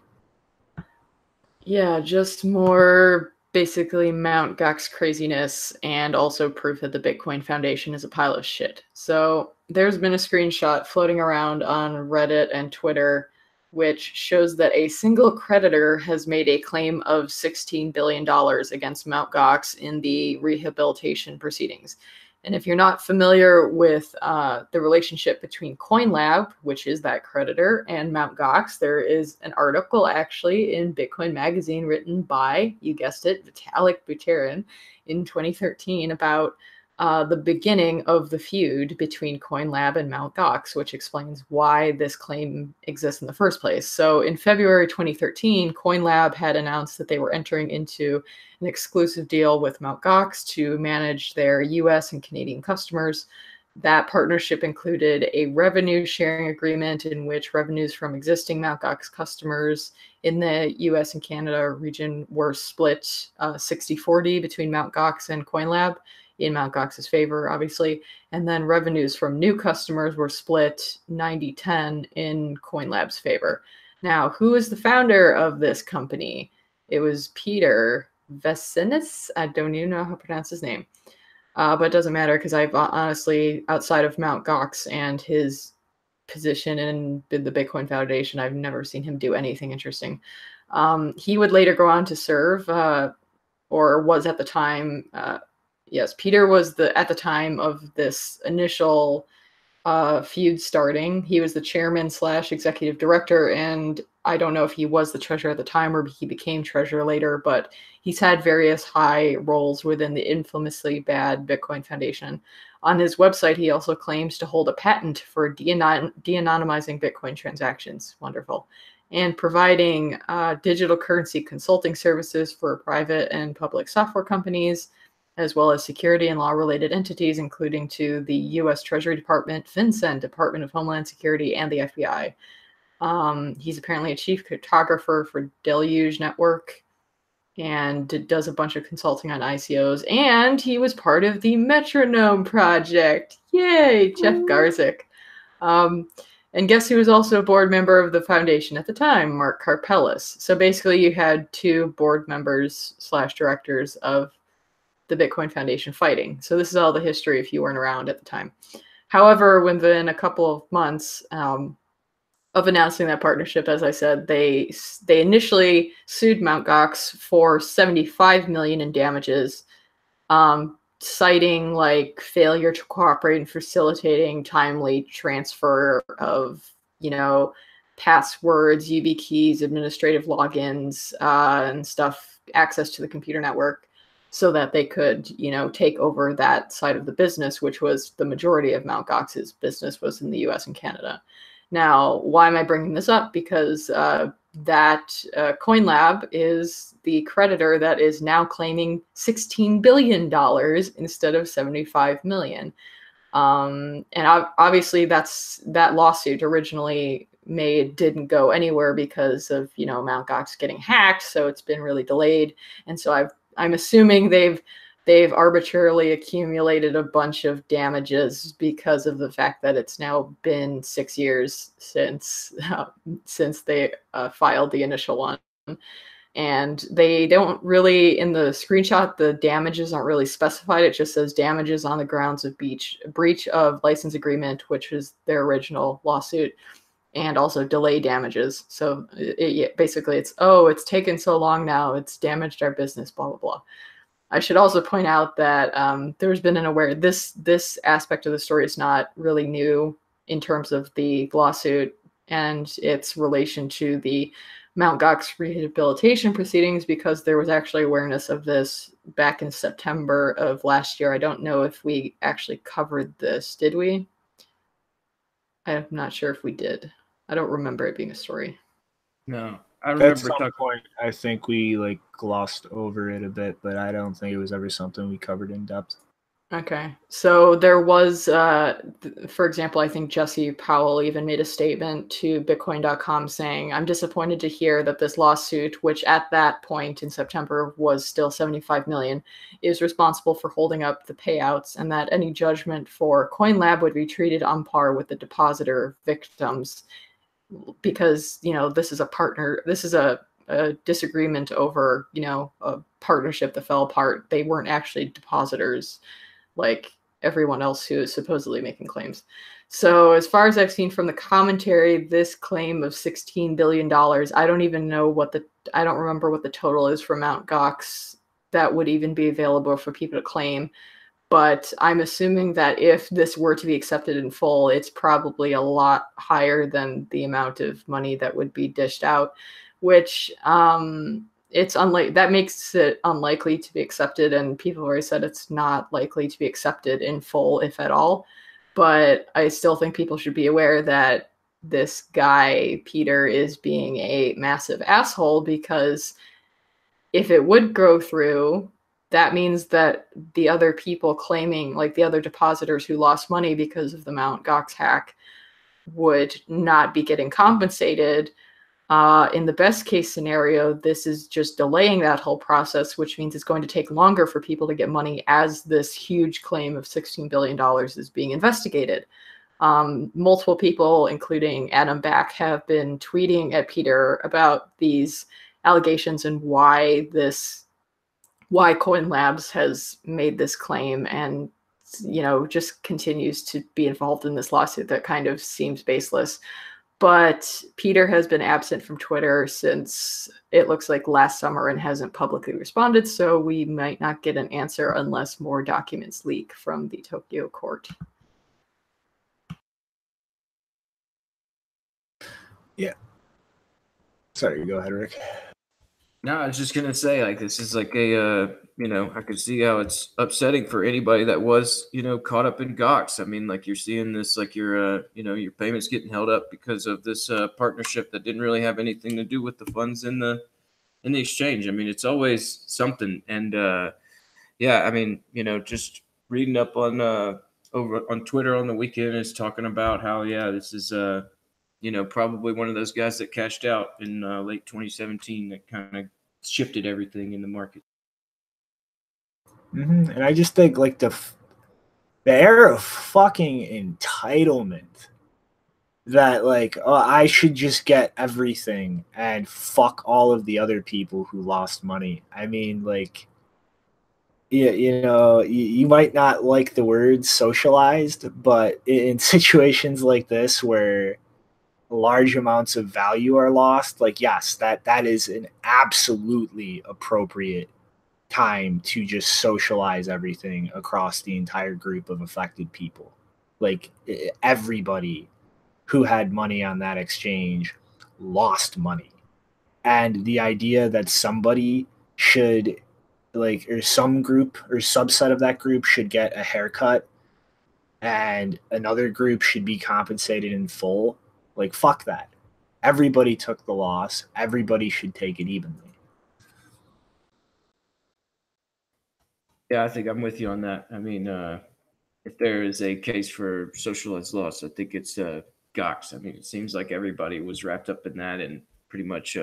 Yeah, just more basically Mt. Gox craziness, and also proof that the Bitcoin Foundation is a pile of shit. So there's been a screenshot floating around on Reddit and Twitter which shows that a single creditor has made a claim of $16 billion against Mt. Gox in the rehabilitation proceedings. And if you're not familiar with the relationship between CoinLab, which is that creditor, and Mt. Gox, there is an article actually in Bitcoin Magazine written by, you guessed it, Vitalik Buterin in 2013 about the beginning of the feud between CoinLab and Mt. Gox, which explains why this claim exists in the first place. So in February 2013, CoinLab had announced that they were entering into an exclusive deal with Mt. Gox to manage their US and Canadian customers. That partnership included a revenue sharing agreement in which revenues from existing Mt. Gox customers in the US and Canada region were split 60-40 between Mt. Gox and CoinLab, in Mt. Gox's favor, obviously. And then revenues from new customers were split 90-10 in CoinLab's favor. Now, who is the founder of this company? It was Peter Vesinis. I don't even know how to pronounce his name. But it doesn't matter because I've honestly, outside of Mt. Gox and his position in the Bitcoin Foundation, I've never seen him do anything interesting. He would later go on to serve, or was at the time, yes, Peter was at the time of this initial feud starting. He was the chairman / executive director, and I don't know if he was the treasurer at the time or he became treasurer later, but he's had various high roles within the infamously bad Bitcoin Foundation. On his website, he also claims to hold a patent for de-anonymizing Bitcoin transactions. Wonderful. And providing digital currency consulting services for private and public software companies, as well as security and law-related entities, including to the U.S. Treasury Department, FinCEN, Department of Homeland Security, and the FBI. He's apparently a chief cryptographer for Deluge Network and does a bunch of consulting on ICOs. And he was part of the Metronome project. Yay, Jeff Garzik. And guess who was also a board member of the foundation at the time? Mark Karpellis. So basically you had two board members / directors of the Bitcoin Foundation fighting. So this is all the history if you weren't around at the time. However, within a couple of months of announcing that partnership, as I said, they initially sued Mt. Gox for $75 million in damages, citing like failure to cooperate in facilitating timely transfer of, passwords, YubiKeys, administrative logins, and stuff, access to the computer network, so that they could, take over that side of the business, which was the majority of Mt. Gox's business was in the US and Canada. Now, why am I bringing this up? Because that CoinLab is the creditor that is now claiming $16 billion instead of 75 million. And obviously that lawsuit originally didn't go anywhere because of, Mt. Gox getting hacked. So it's been really delayed. And so I'm assuming they've arbitrarily accumulated a bunch of damages because of the fact that it's now been 6 years since they filed the initial one. And they don't really, in the screenshot, the damages aren't really specified. It just says damages on the grounds of breach of license agreement, which is their original lawsuit, and also delay damages. So basically it's taken so long now, it's damaged our business, blah, blah, blah. I should also point out that there's been this aspect of the story is not really new in terms of the lawsuit and its relation to the Mt. Gox rehabilitation proceedings, because there was actually awareness of this back in September of last year. I don't know if we actually covered this. Did we? I'm not sure if we did. I don't remember it being a story. No, I remember At some point, I think we glossed over it a bit, but I don't think it was ever something we covered in depth. Okay. So there was, for example, I think Jesse Powell even made a statement to Bitcoin.com saying, "I'm disappointed to hear that this lawsuit, which at that point in September was still 75 million, is responsible for holding up the payouts, and that any judgment for CoinLab would be treated on par with the depositor victims, because, this is a disagreement over, a partnership that fell apart. They weren't actually depositors like everyone else who is supposedly making claims." So as far as I've seen from the commentary, this claim of $16 billion, I don't remember what the total is for Mt. Gox that would even be available for people to claim. But I'm assuming that if this were to be accepted in full, it's probably a lot higher than the amount of money that would be dished out, which that makes it unlikely to be accepted. And people have already said it's not likely to be accepted in full, if at all. But I still think people should be aware that this guy, Peter, is being a massive asshole, because if it would go through, that means that the other people claiming, the other depositors who lost money because of the Mt. Gox hack, would not be getting compensated. In the best case scenario, this is just delaying that whole process, which means it's going to take longer for people to get money as this huge claim of $16 billion is being investigated. Multiple people, including Adam Back, have been tweeting at Peter about these allegations and why Coin Labs has made this claim, and just continues to be involved in this lawsuit that kind of seems baseless. But Peter has been absent from Twitter since it looks like last summer and hasn't publicly responded, so we might not get an answer unless more documents leak from the Tokyo court. Yeah. Sorry, go ahead, Rick. No, I was just gonna say, this is I could see how it's upsetting for anybody that was, caught up in Gox. I mean, you're seeing this, your payments getting held up because of this partnership that didn't really have anything to do with the funds in the exchange. I mean, it's always something. And just reading up on over on Twitter on the weekend is talking about how this is probably one of those guys that cashed out in late 2017 that kind of shifted everything in the market. Mm-hmm. And I just think the air of fucking entitlement that I should just get everything and fuck all of the other people who lost money. I mean, you might not like the word socialized, but in situations like this where large amounts of value are lost, yes, that is an absolutely appropriate time to just socialize everything across the entire group of affected people. Everybody who had money on that exchange lost money. And the idea that somebody should or some group or subset of that group should get a haircut and another group should be compensated in full, fuck that. everybody took the loss. Everybody should take it evenly. Yeah, I think I'm with you on that. I mean, if there is a case for socialized loss, I think it's Gox. I mean, it seems like everybody was wrapped up in that, and pretty much,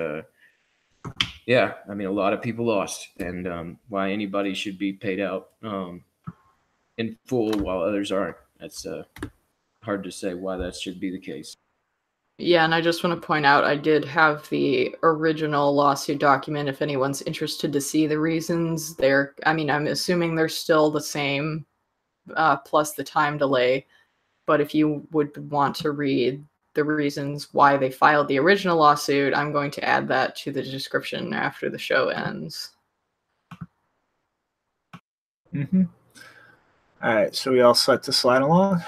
yeah. I mean, a lot of people lost, and why anybody should be paid out in full while others aren't. That's hard to say why that should be the case. Yeah, and I just want to point out I did have the original lawsuit document if anyone's interested to see the reasons. I mean, I'm assuming they're still the same, plus the time delay. But if you would want to read the reasons why they filed the original lawsuit, I'm going to add that to the description after the show ends. Mm-hmm. All right, so we all set to slide along?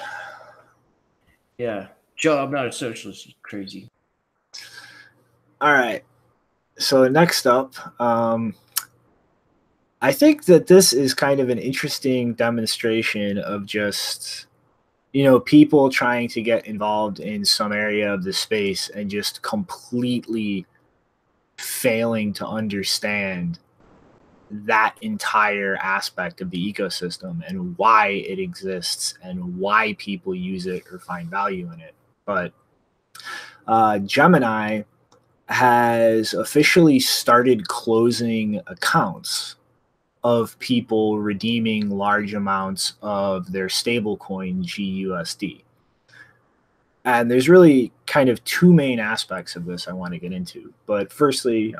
Yeah. Joe, I'm not a socialist. It's crazy. All right. So next up, I think that this is kind of an interesting demonstration of just, people trying to get involved in some area of the space and just completely failing to understand that entire aspect of the ecosystem and why it exists and why people use it or find value in it. But Gemini has officially started closing accounts of people redeeming large amounts of their stablecoin GUSD. And there's really kind of two main aspects of this I want to get into. But firstly,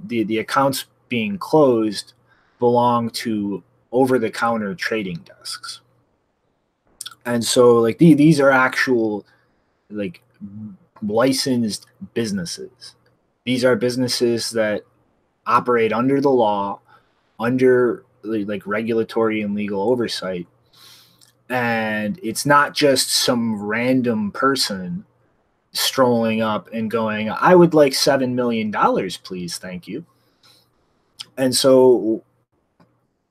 the accounts being closed belong to over-the-counter trading desks. And so like these are actual like licensed businesses. These are businesses that operate under the law, under like regulatory and legal oversight. And it's not just some random person strolling up and going, I would like $7 million, please. Thank you. And so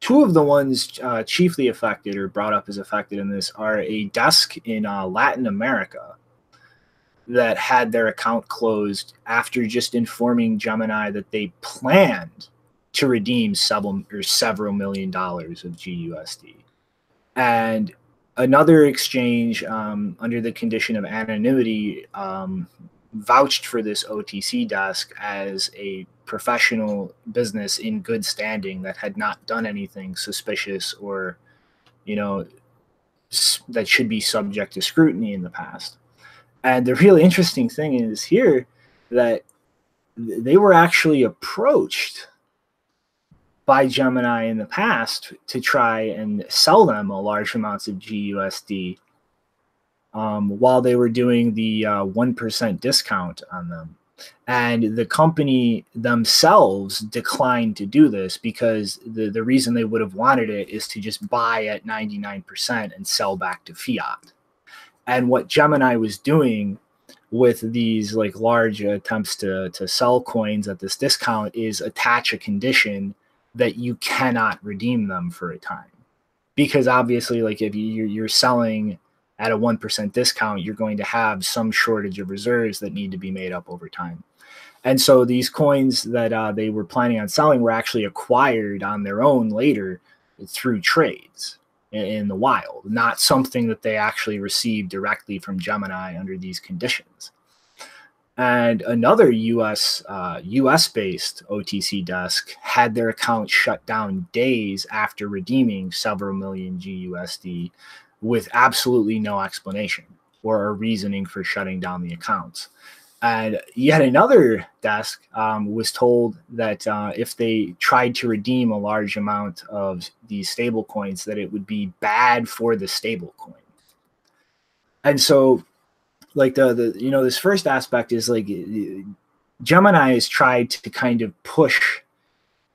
two of the ones chiefly affected or brought up as affected in this are a desk in Latin America that had their account closed after just informing Gemini that they planned to redeem several $million of GUSD. And another exchange under the condition of anonymity vouched for this OTC desk as a professional business in good standing that had not done anything suspicious or, that should be subject to scrutiny in the past. And the really interesting thing is here that they were actually approached by Gemini in the past to try and sell them a large amounts of GUSD while they were doing the 1% discount on them. And the company themselves declined to do this because the reason they would have wanted it is to just buy at 99% and sell back to fiat. And what Gemini was doing with these like large attempts to sell coins at this discount is attach a condition that you cannot redeem them for a time. Because obviously, like if you're selling at a 1% discount, you're going to have some shortage of reserves that need to be made up over time. And so these coins that they were planning on selling were actually acquired on their own later through trades in the wild, not something that they actually received directly from Gemini under these conditions. And another US-based OTC desk had their account shut down days after redeeming several million GUSD with absolutely no explanation or a reasoning for shutting down the accounts. And yet another desk was told that if they tried to redeem a large amount of these stable coins, that it would be bad for the stable coin. And so like this first aspect is like Gemini has tried to kind of push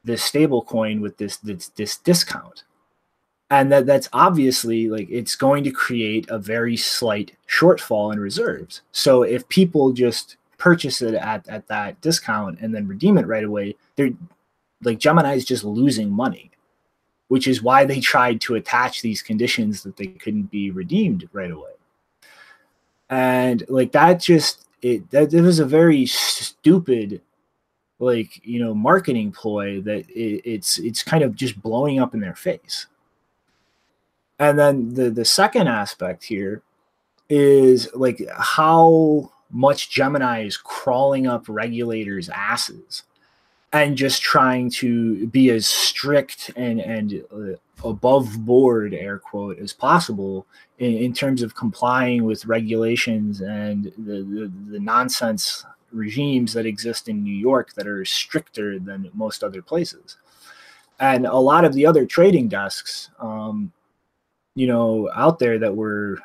this stable coin with this discount. And that's obviously like it's going to create a very slight shortfall in reserves. So if people just purchase it at that discount and then redeem it right away, they're like Gemini is just losing money, which is why they tried to attach these conditions that they couldn't be redeemed right away. And like that just it was a very stupid, like, marketing ploy that it's kind of just blowing up in their face. And then the second aspect here is like how much Gemini is crawling up regulators' asses and just trying to be as strict and above board, air quote, as possible in terms of complying with regulations and the nonsense regimes that exist in New York that are stricter than most other places. And a lot of the other trading desks, out there that were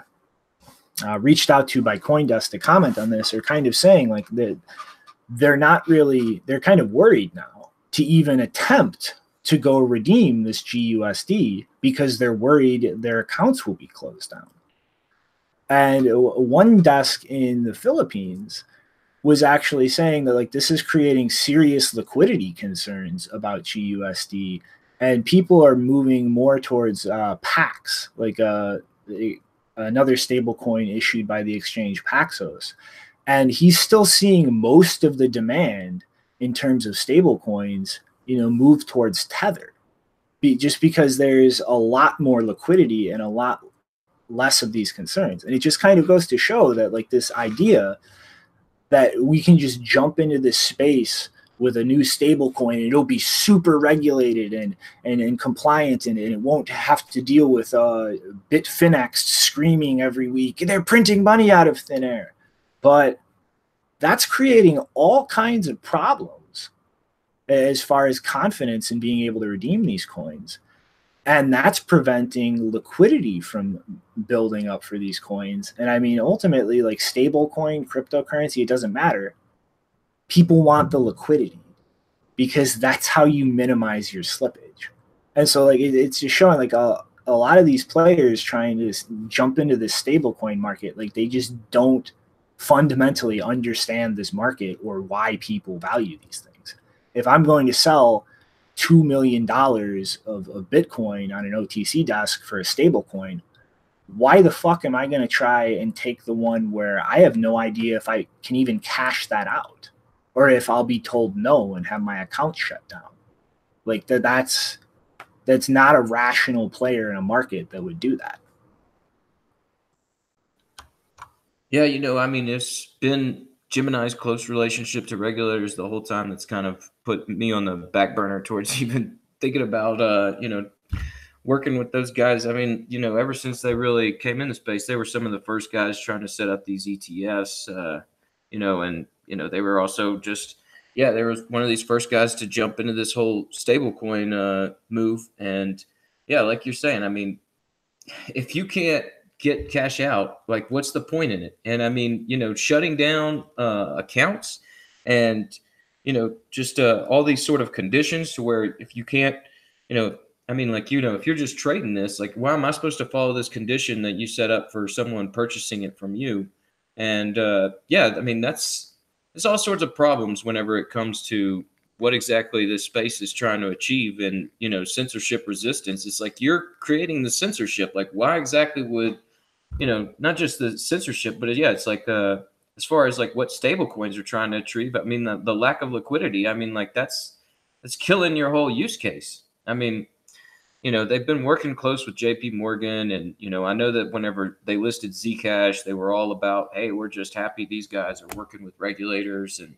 reached out to by CoinDesk to comment on this are kind of saying like that they're kind of worried now to even attempt to go redeem this GUSD because they're worried their accounts will be closed down. And one desk in the Philippines was actually saying that like this is creating serious liquidity concerns about GUSD, and people are moving more towards PAX, like another stable coin issued by the exchange Paxos. And he's still seeing most of the demand in terms of stable coins, move towards Tether, just because there's a lot more liquidity and a lot less of these concerns. And it just kind of goes to show that like this idea that we can just jump into this space with a new stable coin and it'll be super regulated and compliant, and it won't have to deal with Bitfinex screaming every week, they're printing money out of thin air. But that's creating all kinds of problems as far as confidence in being able to redeem these coins. And that's preventing liquidity from building up for these coins. And I mean, ultimately, like stable coin, cryptocurrency, it doesn't matter. People want the liquidity because that's how you minimize your slippage. And so like it's just showing like a lot of these players trying to jump into this stable coin market, like they just don't fundamentally understand this market or why people value these things. If I'm going to sell $2 million of Bitcoin on an OTC desk for a stable coin, why the fuck am I going to try and take the one where I have no idea if I can even cash that out, or if I'll be told no and have my account shut down? Like that's not a rational player in a market that would do that. Yeah, I mean, it's been Gemini's close relationship to regulators the whole time that's kind of put me on the back burner towards even thinking about, working with those guys. I mean, ever since they really came into space, they were some of the first guys trying to set up these ETFs, and, they were also just, they were one of these first guys to jump into this whole stablecoin move. And yeah, like you're saying, I mean, if you can't get cash out, like what's the point in it? And I mean, shutting down accounts and, just all these sort of conditions to where if you can't, I mean, like, if you're just trading this, like, why am I supposed to follow this condition that you set up for someone purchasing it from you? And I mean, it's all sorts of problems whenever it comes to what exactly this space is trying to achieve. And, censorship resistance. It's like you're creating the censorship. Like, why exactly would, not just the censorship, but it's like as far as like what stable coins are trying to achieve. I mean, the lack of liquidity. I mean, like that's killing your whole use case. I mean, they've been working close with JP Morgan. And, I know that whenever they listed Zcash, they were all about, hey, we're just happy these guys are working with regulators. And,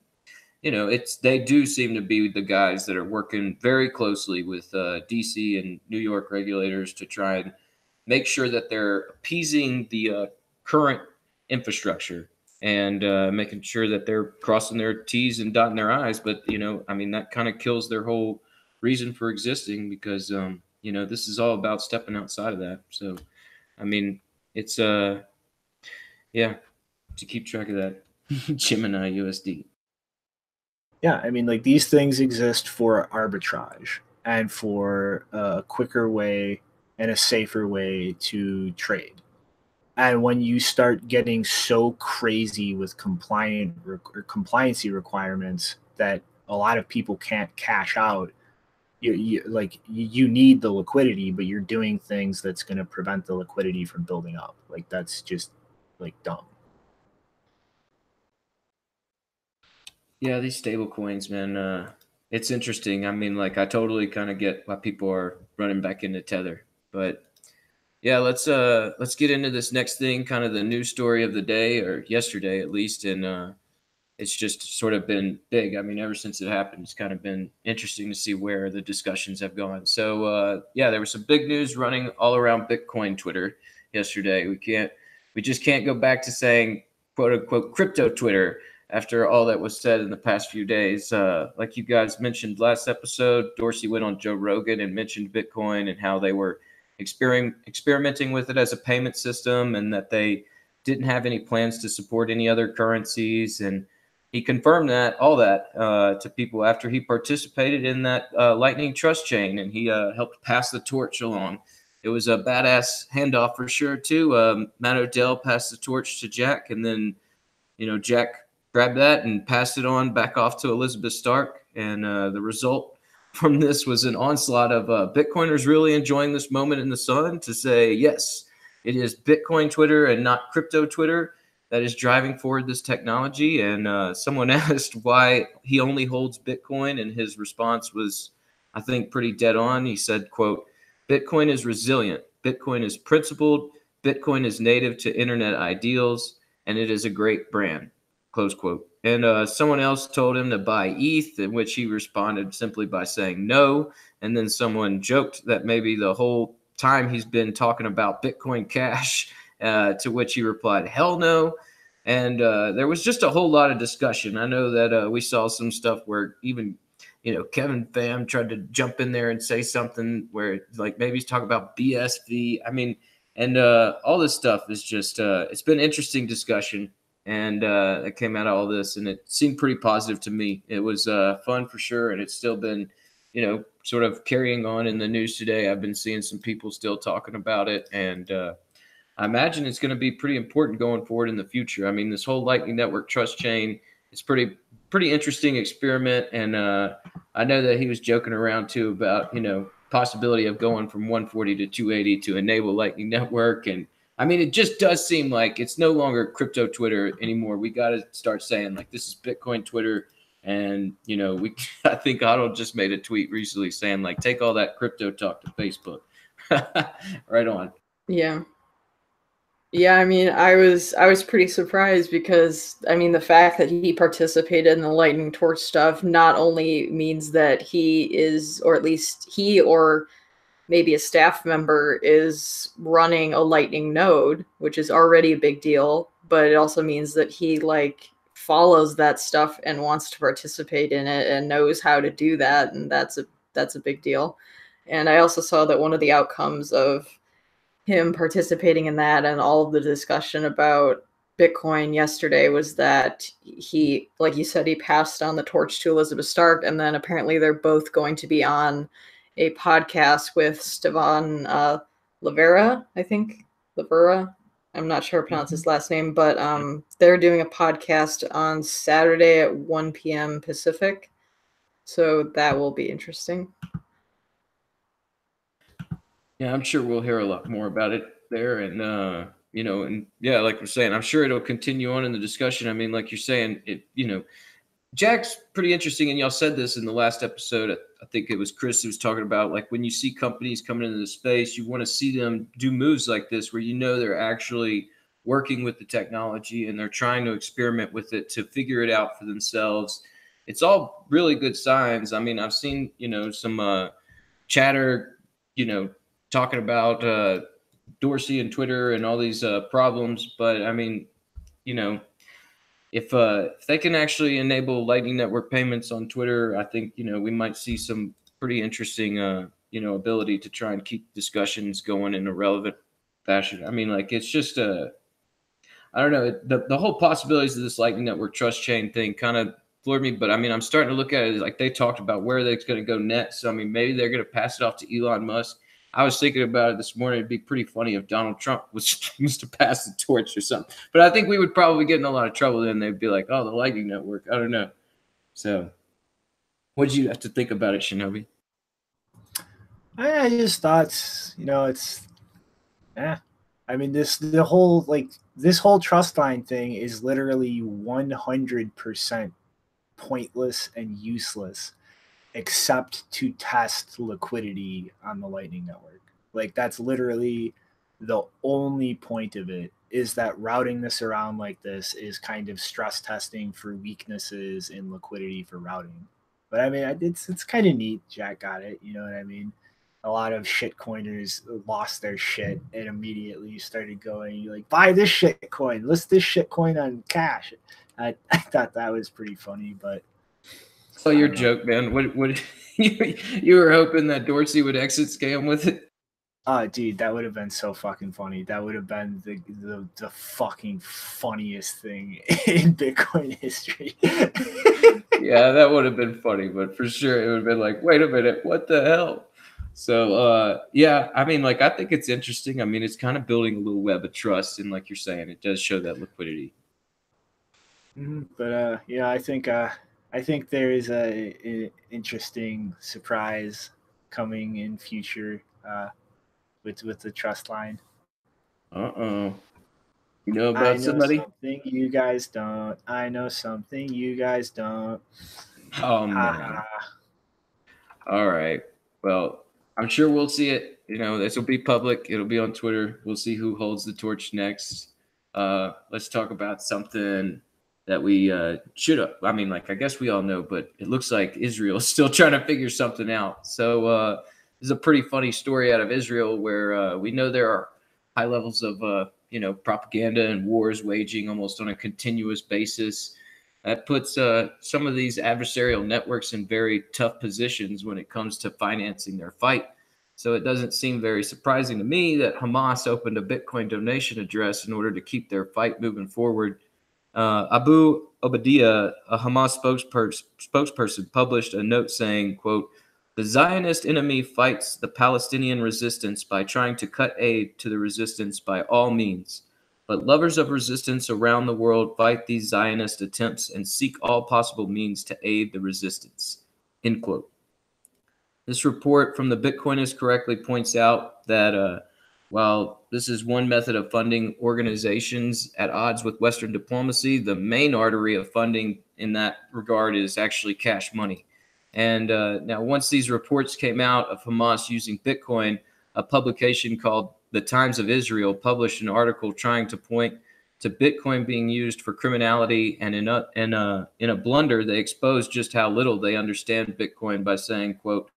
they do seem to be the guys that are working very closely with DC and New York regulators to try and make sure that they're appeasing the current infrastructure and making sure that they're crossing their T's and dotting their I's. But, I mean, that kind of kills their whole reason for existing because, this is all about stepping outside of that. So, I mean, it's, to keep track of that Gemini USD. Yeah, I mean, like these things exist for arbitrage and for a quicker way and a safer way to trade. And when you start getting so crazy with compliancy requirements that a lot of people can't cash out, you need the liquidity, but you're doing things that's going to prevent the liquidity from building up. Like that's just like dumb. Yeah, these stable coins, man. It's interesting. I mean, like I totally kind of get why people are running back into Tether. But yeah, let's get into this next thing, kind of the news story of the day, or yesterday at least, and it's just sort of been big. I mean, ever since it happened, it's kind of been interesting to see where the discussions have gone. So yeah, there was some big news running all around Bitcoin Twitter yesterday. We just can't go back to saying quote unquote crypto Twitter after all that was said in the past few days. Like you guys mentioned last episode, Dorsey went on Joe Rogan and mentioned Bitcoin and how they were experimenting with it as a payment system, and that they didn't have any plans to support any other currencies. And he confirmed all that to people after he participated in that Lightning Trust chain, and he helped pass the torch along. It was a badass handoff for sure too. Matt Odell passed the torch to Jack, and then Jack grabbed that and passed it on back off to Elizabeth Stark. And the result from this was an onslaught of Bitcoiners really enjoying this moment in the sun to say, yes, it is Bitcoin Twitter and not crypto Twitter that is driving forward this technology. And someone asked why he only holds Bitcoin, and his response was, I think, pretty dead on. He said, quote, Bitcoin is resilient. Bitcoin is principled. Bitcoin is native to internet ideals, and it is a great brand, close quote. And someone else told him to buy ETH, in which he responded simply by saying no. And then someone joked that maybe the whole time he's been talking about Bitcoin Cash, to which he replied, hell no. And there was just a whole lot of discussion. I know that we saw some stuff where even, Kevin Pham tried to jump in there and say something where like maybe he's talking about BSV. I mean, and all this stuff is just, it's been interesting discussion. And that came out of all this, and it seemed pretty positive to me. It was fun for sure, and it's still been, sort of carrying on in the news today. I've been seeing some people still talking about it, and I imagine it's going to be pretty important going forward in the future. I mean, this whole Lightning Network trust chain is pretty interesting experiment, and I know that he was joking around too about possibility of going from 140 to 280 to enable Lightning Network. And I mean, it just does seem like it's no longer crypto Twitter anymore. We got to start saying like this is Bitcoin Twitter. And I think Otto just made a tweet recently saying like take all that crypto talk to Facebook. Right on. Yeah. Yeah, I mean, I was pretty surprised because I mean the fact that he participated in the Lightning Torch stuff not only means that he is, or at least he or maybe a staff member is running a Lightning node, which is already a big deal, but it also means that he like follows that stuff and wants to participate in it and knows how to do that, and that's a big deal. And I also saw that one of the outcomes of him participating in that and all of the discussion about Bitcoin yesterday was that he, like you said, he passed on the torch to Elizabeth Stark, and then apparently they're both going to be on a podcast with Stevan Livera, I think. Livera. I'm not sure how to pronounce his last name, but they're doing a podcast on Saturday at 1 p.m. Pacific. So that will be interesting. Yeah, I'm sure we'll hear a lot more about it there. And, and yeah, like we're saying, I'm sure it'll continue on in the discussion. I mean, like you're saying, Jack's pretty interesting. And y'all said this in the last episode. I think it was Chris who was talking about, like, when you see companies coming into the space, you want to see them do moves like this where they're actually working with the technology and they're trying to experiment with it to figure it out for themselves. It's all really good signs. I mean, I've seen, some chatter, talking about Dorsey and Twitter and all these problems. But I mean, if they can actually enable Lightning Network payments on Twitter, I think, we might see some pretty interesting, ability to try and keep discussions going in a relevant fashion. I mean, like, it's just I don't know, the whole possibilities of this Lightning Network trust chain thing kind of floored me. But I mean, I'm starting to look at it like they talked about where they're going to go next. So, I mean, maybe they're going to pass it off to Elon Musk. I was thinking about it this morning. It'd be pretty funny if Donald Trump was to pass the torch or something. But I think we would probably get in a lot of trouble then. They'd be like, oh, the Lightning Network. I don't know. So what did you have to think about it, Shinobi? I just thought, it's, I mean, this whole Trustline thing is literally 100% pointless and useless except to test liquidity on the Lightning Network. Like, that's literally the only point of it, is that routing this around like this is kind of stress testing for weaknesses in liquidity for routing. But I mean, it's kind of neat. Jack got it. You know what I mean? A lot of shit coiners lost their shit and immediately started going like, buy this shit coin, list this shit coin on cash. I thought that was pretty funny, but Oh, your joke, man. What you were hoping that Dorsey would exit scam with it? oh, dude, that would have been so fucking funny. That would have been the fucking funniest thing in Bitcoin history. Yeah, that would have been funny, but for sure it would have been like, wait a minute, what the hell? So yeah, I mean, like, I think it's interesting. I mean, it's kind of building a little web of trust, and like you're saying, it does show that liquidity. But yeah, I think there is a interesting surprise coming in future with the Trustline. You know I about know somebody? something you guys don't. I know something you guys don't. Oh man. All right. Well, I'm sure we'll see it. You know, this will be public. It'll be on Twitter. We'll see who holds the torch next. Let's talk about something that we should have. I mean, like, I guess we all know, but it looks like Israel is still trying to figure something out. So this is a pretty funny story out of Israel where we know there are high levels of, you know, propaganda and wars waging almost on a continuous basis. That puts some of these adversarial networks in very tough positions when it comes to financing their fight. So it doesn't seem very surprising to me that Hamas opened a Bitcoin donation address in order to keep their fight moving forward. Abu Obadiah, a Hamas spokesperson, published a note saying, quote, "The Zionist enemy fights the Palestinian resistance by trying to cut aid to the resistance by all means. But lovers of resistance around the world fight these Zionist attempts and seek all possible means to aid the resistance." End quote. This report from the Bitcoinist correctly points out that while this is one method of funding organizations at odds with Western diplomacy, the main artery of funding in that regard is actually cash money. And now, once these reports came out of Hamas using Bitcoin, a publication called The Times of Israel published an article trying to point to Bitcoin being used for criminality, and in a blunder, they exposed just how little they understand Bitcoin by saying, quote,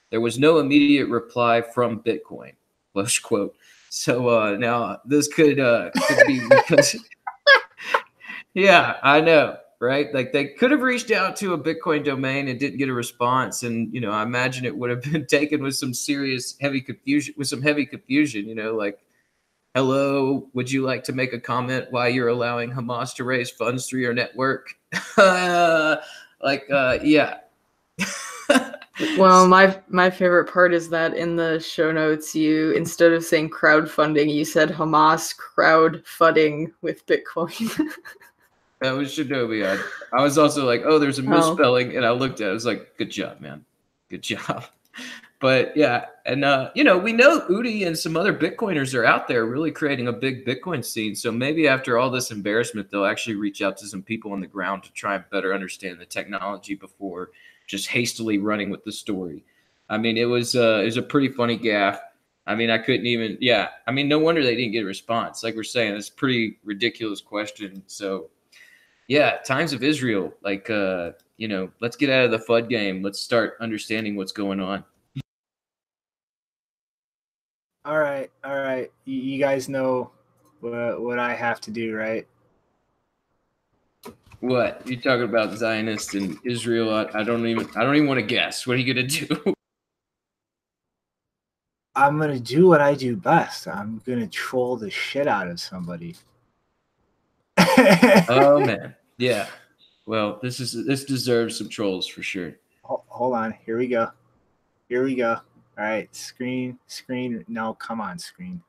"There was no immediate reply from Bitcoin," close quote. So now this could be because, yeah, I know, right? Like, they could have reached out to a Bitcoin domain and didn't get a response, and you know, I imagine it would have been taken with some serious heavy confusion. You know, like, "Hello, would you like to make a comment why you're allowing Hamas to raise funds through your network?" Yeah. Well, my favorite part is that in the show notes, you, instead of saying crowdfunding, you said Hamas crowdfuding with Bitcoin. That was Shinobi. I was also like, oh, there's a misspelling, and I looked at it. I was like, good job, man. Good job. But yeah, and you know, we know Udi and some other Bitcoiners are out there really creating a big Bitcoin scene. So maybe after all this embarrassment, they'll actually reach out to some people on the ground to try and better understand the technology before just hastily running with the story. I mean, it was a pretty funny gaffe. I mean, I couldn't even. Yeah, I mean, no wonder they didn't get a response. Like we're saying, it's a pretty ridiculous question. So yeah, Times of Israel, like you know, let's get out of the FUD game. Let's start understanding what's going on. All right. You guys know what I have to do, right? What you talking about, Zionists and Israel? I don't even want to guess. What are you gonna do? I'm gonna do what I do best. I'm gonna troll the shit out of somebody. Oh man, yeah. Well, this deserves some trolls for sure. Hold on. Here we go. All right, screen. No, come on, screen.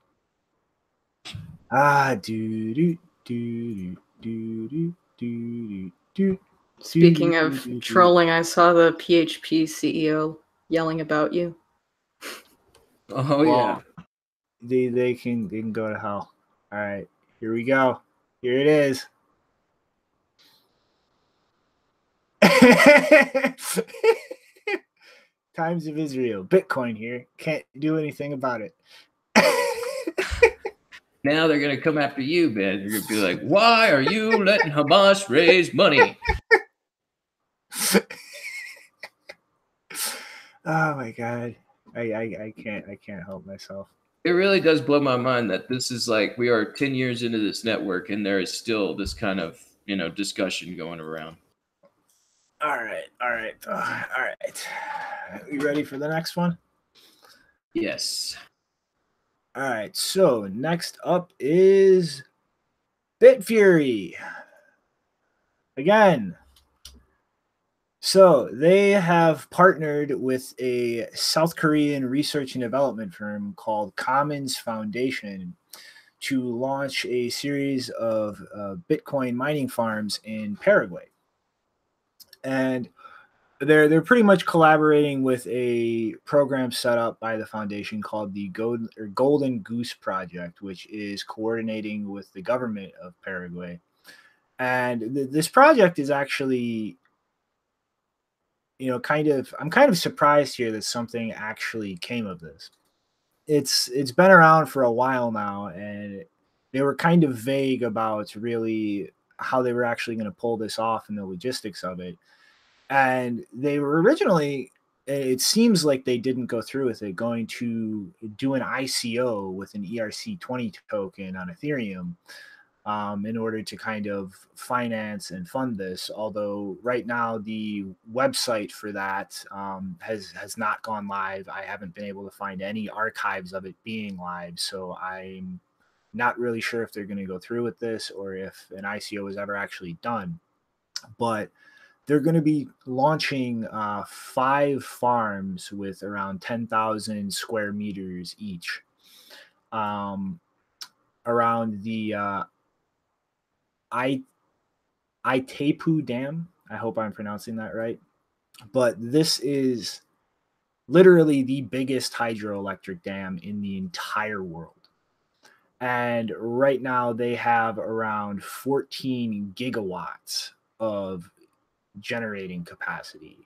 Speaking of trolling, I saw the PHP CEO yelling about you. Oh yeah. They can go to hell. All right, here we go. Here it is. Times of Israel. Bitcoin here. Can't do anything about it. Now they're going to come after you, man. They're going to be like, why are you letting Hamas raise money? Oh my God. I can't help myself. It really does blow my mind that this is like, we are 10 years into this network and there is still this kind of, discussion going around. All right. You ready for the next one? Yes. All right. So next up is Bitfury. Again. So they have partnered with a South Korean research and development firm called Commons Foundation to launch a series of Bitcoin mining farms in Paraguay. And they're pretty much collaborating with a program set up by the foundation called the Golden Goose Project, which is coordinating with the government of Paraguay. And this project is actually, I'm kind of surprised here that something actually came of this. It's been around for a while now, and they were kind of vague about really how they were actually going to pull this off and the logistics of it. And they were originally, it seems like they didn't go through with it, going to do an ICO with an ERC20 token on Ethereum in order to kind of finance and fund this. Although right now the website for that has not gone live. I haven't been able to find any archives of it being live. So I'm not really sure if they're going to go through with this or if an ICO is ever actually done. But they're going to be launching 5 farms with around 10,000 square meters each around the Itaipu Dam. I hope I'm pronouncing that right. But this is literally the biggest hydroelectric dam in the entire world. And right now they have around 14 gigawatts of generating capacity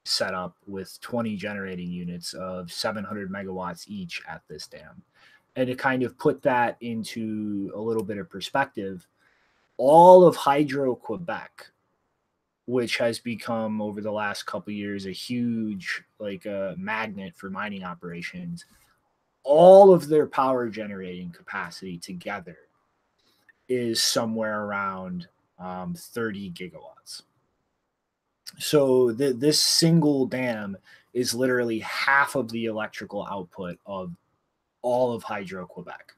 set up with 20 generating units of 700 megawatts each at this dam. And to kind of put that into a little bit of perspective, all of Hydro Quebec, which has become over the last couple of years a huge magnet for mining operations, all of their power generating capacity together is somewhere around 30 gigawatts. So this single dam is literally half of the electrical output of all of Hydro Quebec.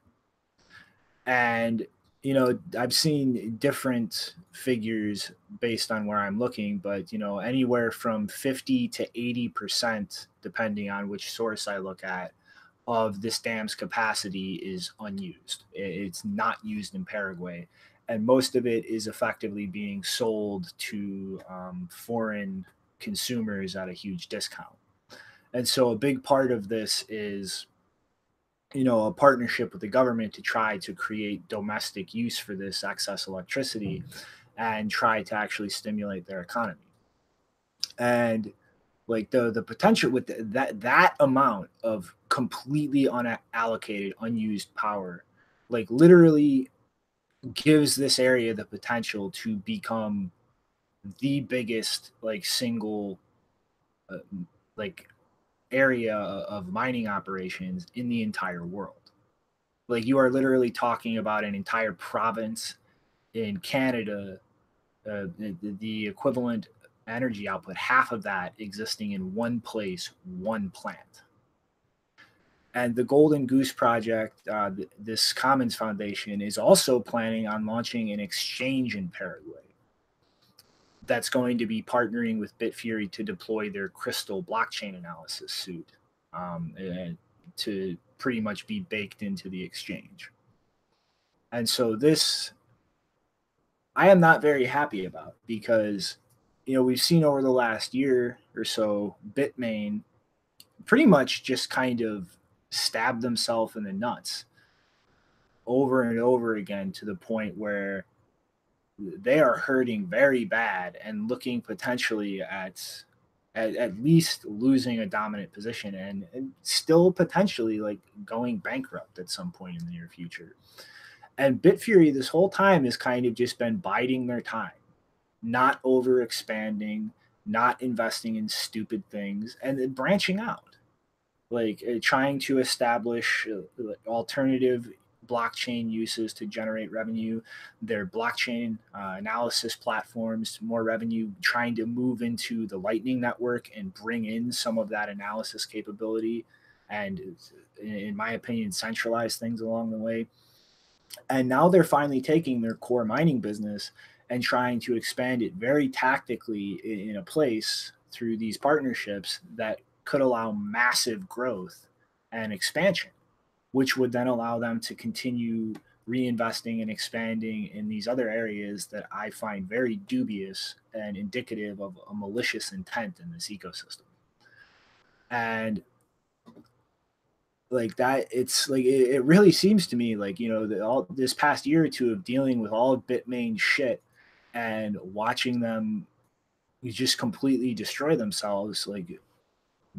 And, I've seen different figures based on where I'm looking, but, anywhere from 50 to 80%, depending on which source I look at, of this dam's capacity is unused. It's not used in Paraguay. And most of it is effectively being sold to foreign consumers at a huge discount. And so a big part of this is, a partnership with the government to try to create domestic use for this excess electricity and try to actually stimulate their economy. And the potential with that amount of completely unallocated, unused power, literally gives this area the potential to become the biggest single area of mining operations in the entire world. You are literally talking about an entire province in Canada, the equivalent energy output, half of that existing in one place, one plant. And the Golden Goose Project, this Commons Foundation, is also planning on launching an exchange in Paraguay that's going to be partnering with Bitfury to deploy their Crystal blockchain analysis suite to pretty much be baked into the exchange. And so this, I am not very happy about, because, we've seen over the last year or so, Bitmain pretty much just kind of stab themselves in the nuts over and over again, to the point where they are hurting very bad and looking potentially at least losing a dominant position and still potentially like going bankrupt at some point in the near future. And Bitfury this whole time has kind of just been biding their time, not over expanding, not investing in stupid things, and then branching out, like trying to establish alternative blockchain uses to generate revenue, their blockchain analysis platforms, more revenue, trying to move into the Lightning Network and bring in some of that analysis capability and, in my opinion, centralize things along the way. And now they're finally taking their core mining business and trying to expand it very tactically in a place through these partnerships that could allow massive growth and expansion, which would then allow them to continue reinvesting and expanding in these other areas that I find very dubious and indicative of a malicious intent in this ecosystem. And like that, it's like it really seems to me like, you know, all this past year or two of dealing with all Bitmain shit and watching them just completely destroy themselves, like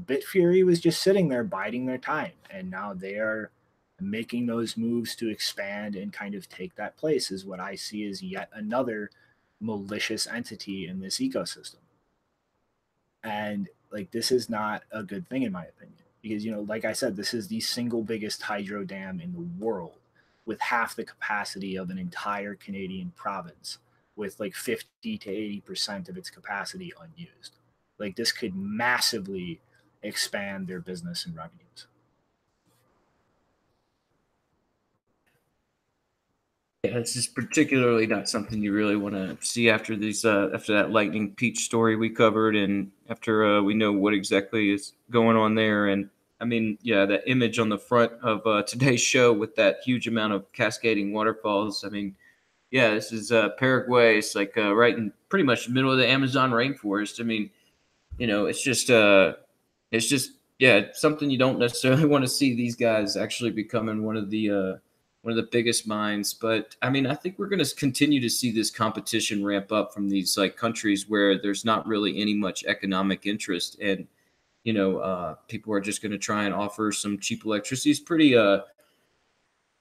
Bitfury was just sitting there biding their time, and now they are making those moves to expand and kind of take that place, is what I see as yet another malicious entity in this ecosystem. And like, this is not a good thing in my opinion, because, you know, like I said, this is the single biggest hydro dam in the world with half the capacity of an entire Canadian province, with like 50 to 80% of its capacity unused. Like, this could massively expand their business and revenues. Yeah, it's just particularly not something you really want to see after these after that Lightning Peach story we covered, and after we know what exactly is going on there. And I mean, yeah, that image on the front of today's show with that huge amount of cascading waterfalls. I mean, yeah, this is Paraguay. It's like right in pretty much the middle of the Amazon rainforest. I mean, you know, it's just yeah, something you don't necessarily want to see these guys actually becoming one of the biggest mines. But I mean, I think we're going to continue to see this competition ramp up from these like countries where there's not really any much economic interest, and you know, people are just going to try and offer some cheap electricity. It's pretty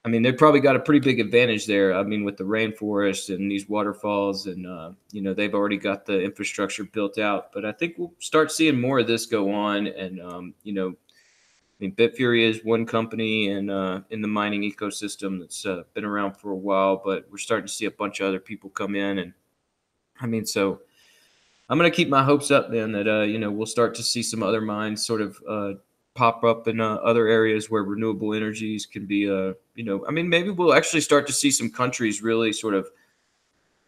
I mean, they've probably got a pretty big advantage there. I mean, with the rainforest and these waterfalls, and you know, they've already got the infrastructure built out. But I think we'll start seeing more of this go on. And you know, I mean, Bitfury is one company in the mining ecosystem that's been around for a while, but we're starting to see a bunch of other people come in. And I mean, so I'm going to keep my hopes up then that you know, we'll start to see some other mines sort of pop up in other areas where renewable energies can be, you know, I mean, maybe we'll actually start to see some countries really sort of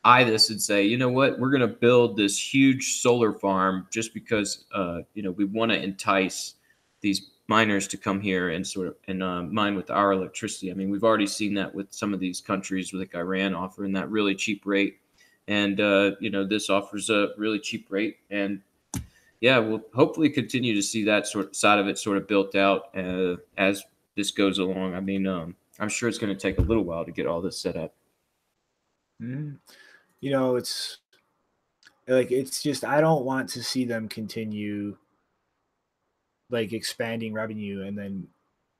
eye this and say, you know what, we're going to build this huge solar farm just because, you know, we want to entice these miners to come here and sort of and mine with our electricity. I mean, we've already seen that with some of these countries, like Iran offering that really cheap rate. And, you know, this offers a really cheap rate. And yeah, we'll hopefully continue to see that sort of side of it sort of built out as this goes along. I mean, I'm sure it's going to take a little while to get all this set up. You know, it's like, it's just, I don't want to see them continue like expanding revenue and then,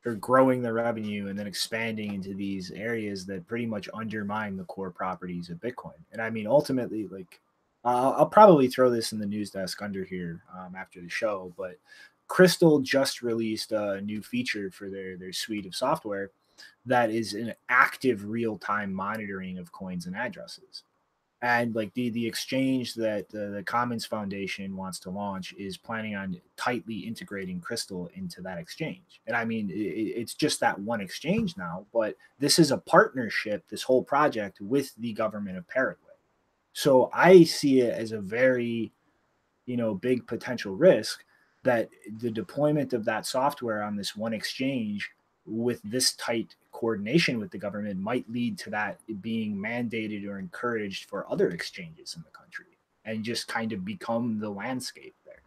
or growing the revenue and then expanding into these areas that pretty much undermine the core properties of Bitcoin. And I mean, ultimately, like, I'll probably throw this in the news desk under here after the show, but Crystal just released a new feature for their suite of software that is an active real-time monitoring of coins and addresses. And like the exchange that the Commons Foundation wants to launch is planning on tightly integrating Crystal into that exchange. And I mean, it's just that one exchange now, but this is a partnership, this whole project, with the government of Paraguay. So I see it as a very, you know, big potential risk that the deployment of that software on this one exchange with this tight coordination with the government might lead to that being mandated or encouraged for other exchanges in the country and just kind of become the landscape there.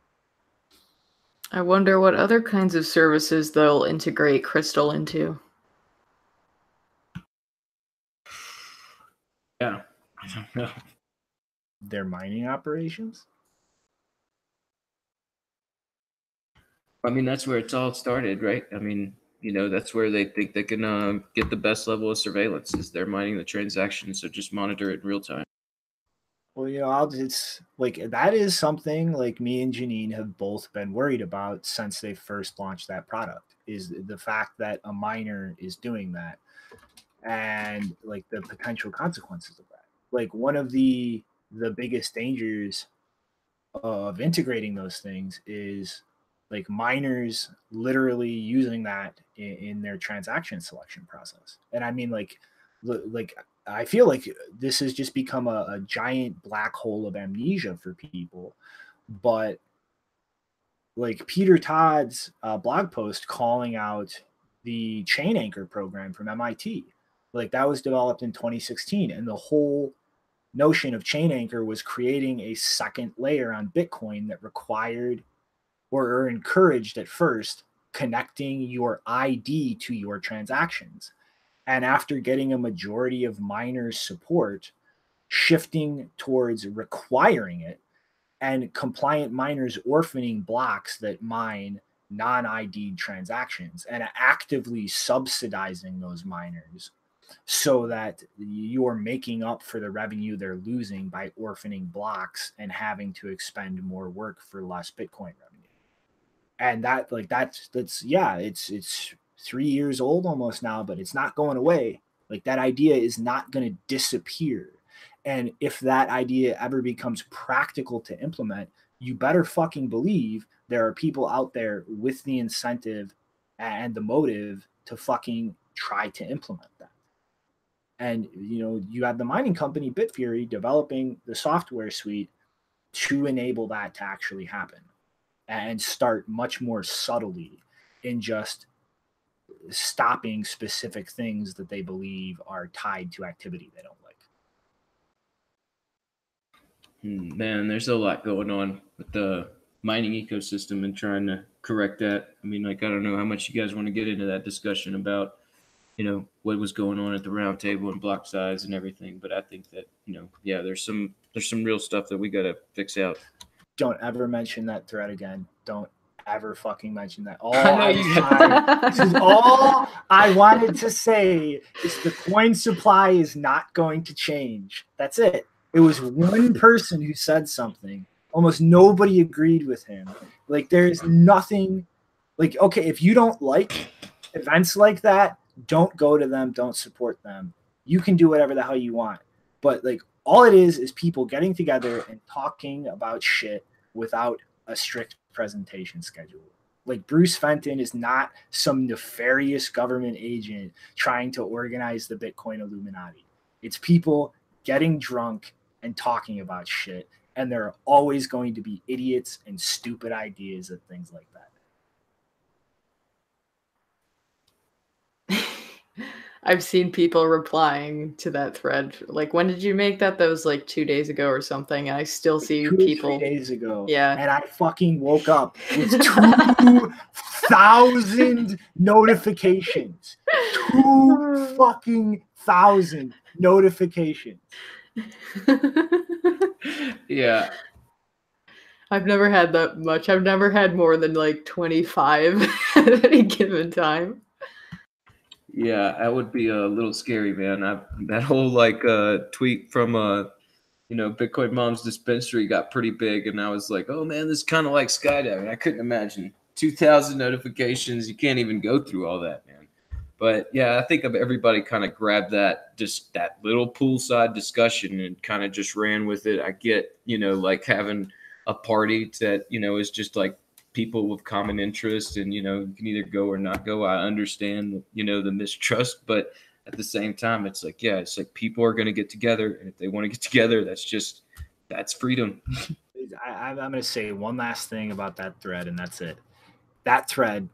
I wonder what other kinds of services they'll integrate Crystal into. Yeah, I don't know. Their mining operations? I mean, that's where it's all started, right? I mean, that's where they think they can get the best level of surveillance is they're mining the transactions, so just monitor it in real time. Well, it's like that is something like me and Janine have both been worried about since they first launched that product, is the fact that a miner is doing that and like the potential consequences of that. Like one of the biggest dangers of integrating those things is like miners literally using that in their transaction selection process. And I mean like I feel like this has just become a giant black hole of amnesia for people. But like Peter Todd's blog post calling out the chain anchor program from MIT, like that was developed in 2016, and the whole notion of chain anchor was creating a second layer on Bitcoin that required or encouraged at first connecting your ID to your transactions. And after getting a majority of miners' support, shifting towards requiring it, and compliant miners orphaning blocks that mine non-ID'd transactions and actively subsidizing those miners so that you're making up for the revenue they're losing by orphaning blocks and having to expend more work for less Bitcoin revenue. And it's 3 years old almost now, but it's not going away. Like that idea is not going to disappear. And if that idea ever becomes practical to implement, you better fucking believe there are people out there with the incentive and the motive to fucking try to implement that. And you have the mining company Bitfury developing the software suite to enable that to actually happen and start much more subtly in just stopping specific things that they believe are tied to activity they don't like. Man, there's a lot going on with the mining ecosystem and trying to correct that. I mean, like, I don't know how much you guys want to get into that discussion about, what was going on at the round table and block size and everything. But I think that, there's some real stuff that we got to fix out. Don't ever mention that thread again. Don't ever fucking mention that. This is all I wanted to say is the coin supply is not going to change. That's it. It was one person who said something. Almost nobody agreed with him. Like there's nothing like, okay, if you don't like events like that, don't go to them, don't support them. You can do whatever the hell you want. But like all it is people getting together and talking about shit without a strict presentation schedule. Like Bruce Fenton is not some nefarious government agent trying to organize the Bitcoin Illuminati. It's people getting drunk and talking about shit. And there are always going to be idiots and stupid ideas and things like that. I've seen people replying to that thread. Like, when did you make that? That was like 2 days ago or something. I still see 2 people. 3 days ago. Yeah. And I fucking woke up with 2,000 notifications. 2,000 notifications. Yeah. I've never had that much. I've never had more than like 25 at any given time. Yeah, that would be a little scary, man. That whole tweet from Bitcoin Mom's dispensary got pretty big, and I was like, oh man, this is kind of like skydiving. I couldn't imagine 2,000 notifications. You can't even go through all that, man. But yeah, I think everybody kind of grabbed that little poolside discussion and kind of just ran with it. I get, like having a party that, is just like people with common interests and, you can either go or not go. I understand, the mistrust, but at the same time, it's like, yeah, it's like people are going to get together. And if they want to get together, that's freedom. I'm going to say one last thing about that thread, and that's it. That thread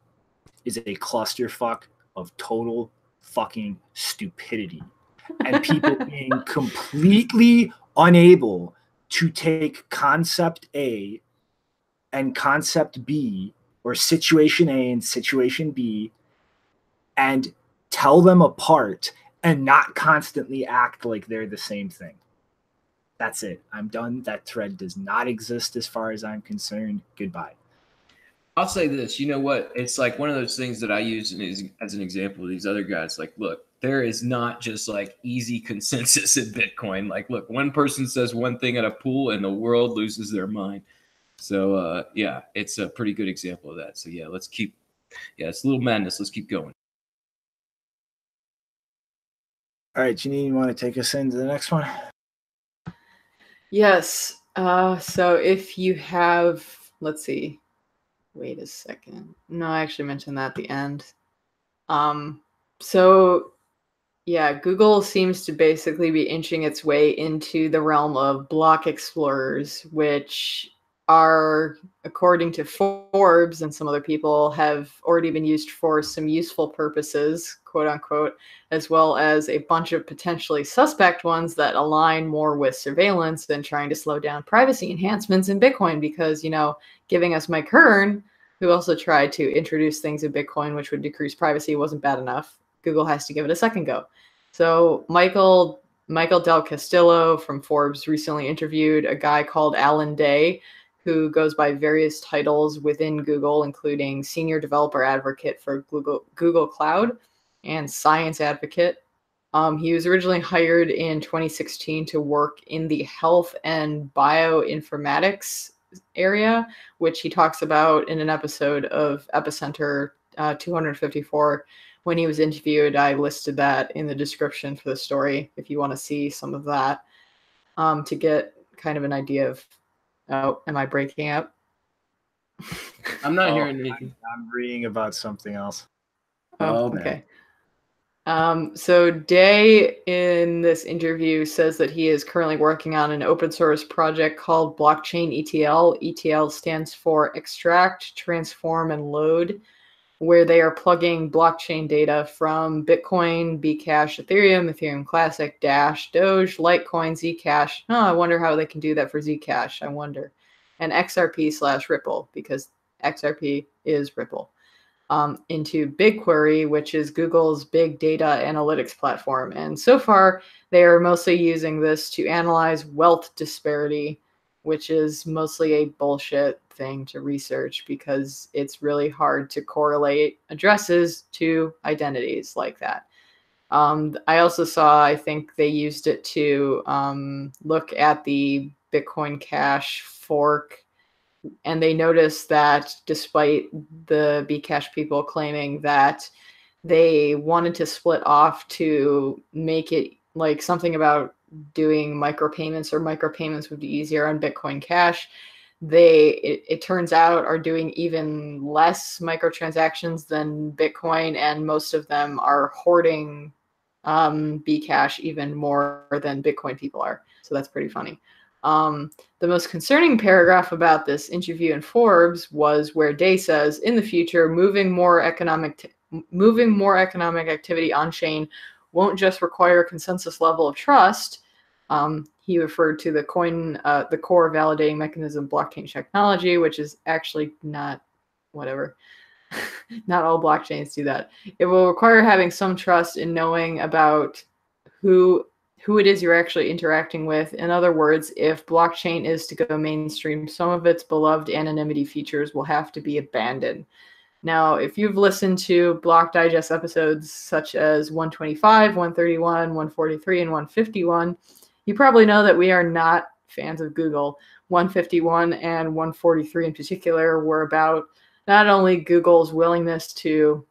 is a clusterfuck of total fucking stupidity and people being completely unable to take concept A and concept B, or situation A and situation B, and tell them apart and not constantly act like they're the same thing. That's it. I'm done. That thread does not exist as far as I'm concerned. Goodbye. I'll say this. You know what? It's like one of those things that I use as an example of these other guys. Like, look, there is not just like easy consensus in Bitcoin. Like, look, one person says one thing at a pool and the world loses their mind. So, yeah, it's a pretty good example of that. So, yeah, it's a little madness. Let's keep going. All right, Janine, you want to take us into the next one? Yes. So if you have, let's see, wait a second. No, I actually mentioned that at the end. So yeah, Google seems to basically be inching its way into the realm of block explorers, which are, according to Forbes and some other people, have already been used for some useful purposes, quote unquote, as well as a bunch of potentially suspect ones that align more with surveillance than trying to slow down privacy enhancements in Bitcoin. Because, giving us Mike Hearn, who also tried to introduce things in Bitcoin which would decrease privacy, wasn't bad enough. Google has to give it a second go. So Michael Del Castillo from Forbes recently interviewed a guy called Alan Day, who goes by various titles within Google, including Senior Developer Advocate for Google Cloud and Science Advocate. He was originally hired in 2016 to work in the health and bioinformatics area, which he talks about in an episode of Epicenter 254. When he was interviewed, I listed that in the description for the story if you want to see some of that, to get kind of an idea of, oh, am I breaking up? I'm not hearing anything. I'm reading about something else. Oh, okay. So Day in this interview says that he is currently working on an open source project called Blockchain ETL. ETL stands for Extract, Transform, and Load, where they are plugging blockchain data from Bitcoin, Bcash, Ethereum, Ethereum Classic, Dash, Doge, Litecoin, Zcash. Oh, I wonder how they can do that for Zcash. I wonder. And XRP/Ripple, because XRP is Ripple. Into BigQuery, which is Google's big data analytics platform. And so far, they are mostly using this to analyze wealth disparity, which is mostly a bullshit thing to research because it's really hard to correlate addresses to identities like that. I also saw, I think they used it to look at the Bitcoin Cash fork, and they noticed that despite the Bcash people claiming that they wanted to split off to make it like something about doing micropayments would be easier on Bitcoin Cash, it turns out are doing even less microtransactions than Bitcoin, and most of them are hoarding Bcash even more than Bitcoin people are. So that's pretty funny. The most concerning paragraph about this interview in Forbes was where Day says, in the future, moving more economic activity on chain won't just require a consensus level of trust. He referred to the core validating mechanism blockchain technology, which is actually not whatever. Not all blockchains do that. It will require having some trust in knowing about who it is you're actually interacting with. In other words, if blockchain is to go mainstream, some of its beloved anonymity features will have to be abandoned. Now, if you've listened to Block Digest episodes such as 125, 131, 143, and 151, you probably know that we are not fans of Google. 151 and 143 in particular were about not only Google's willingness to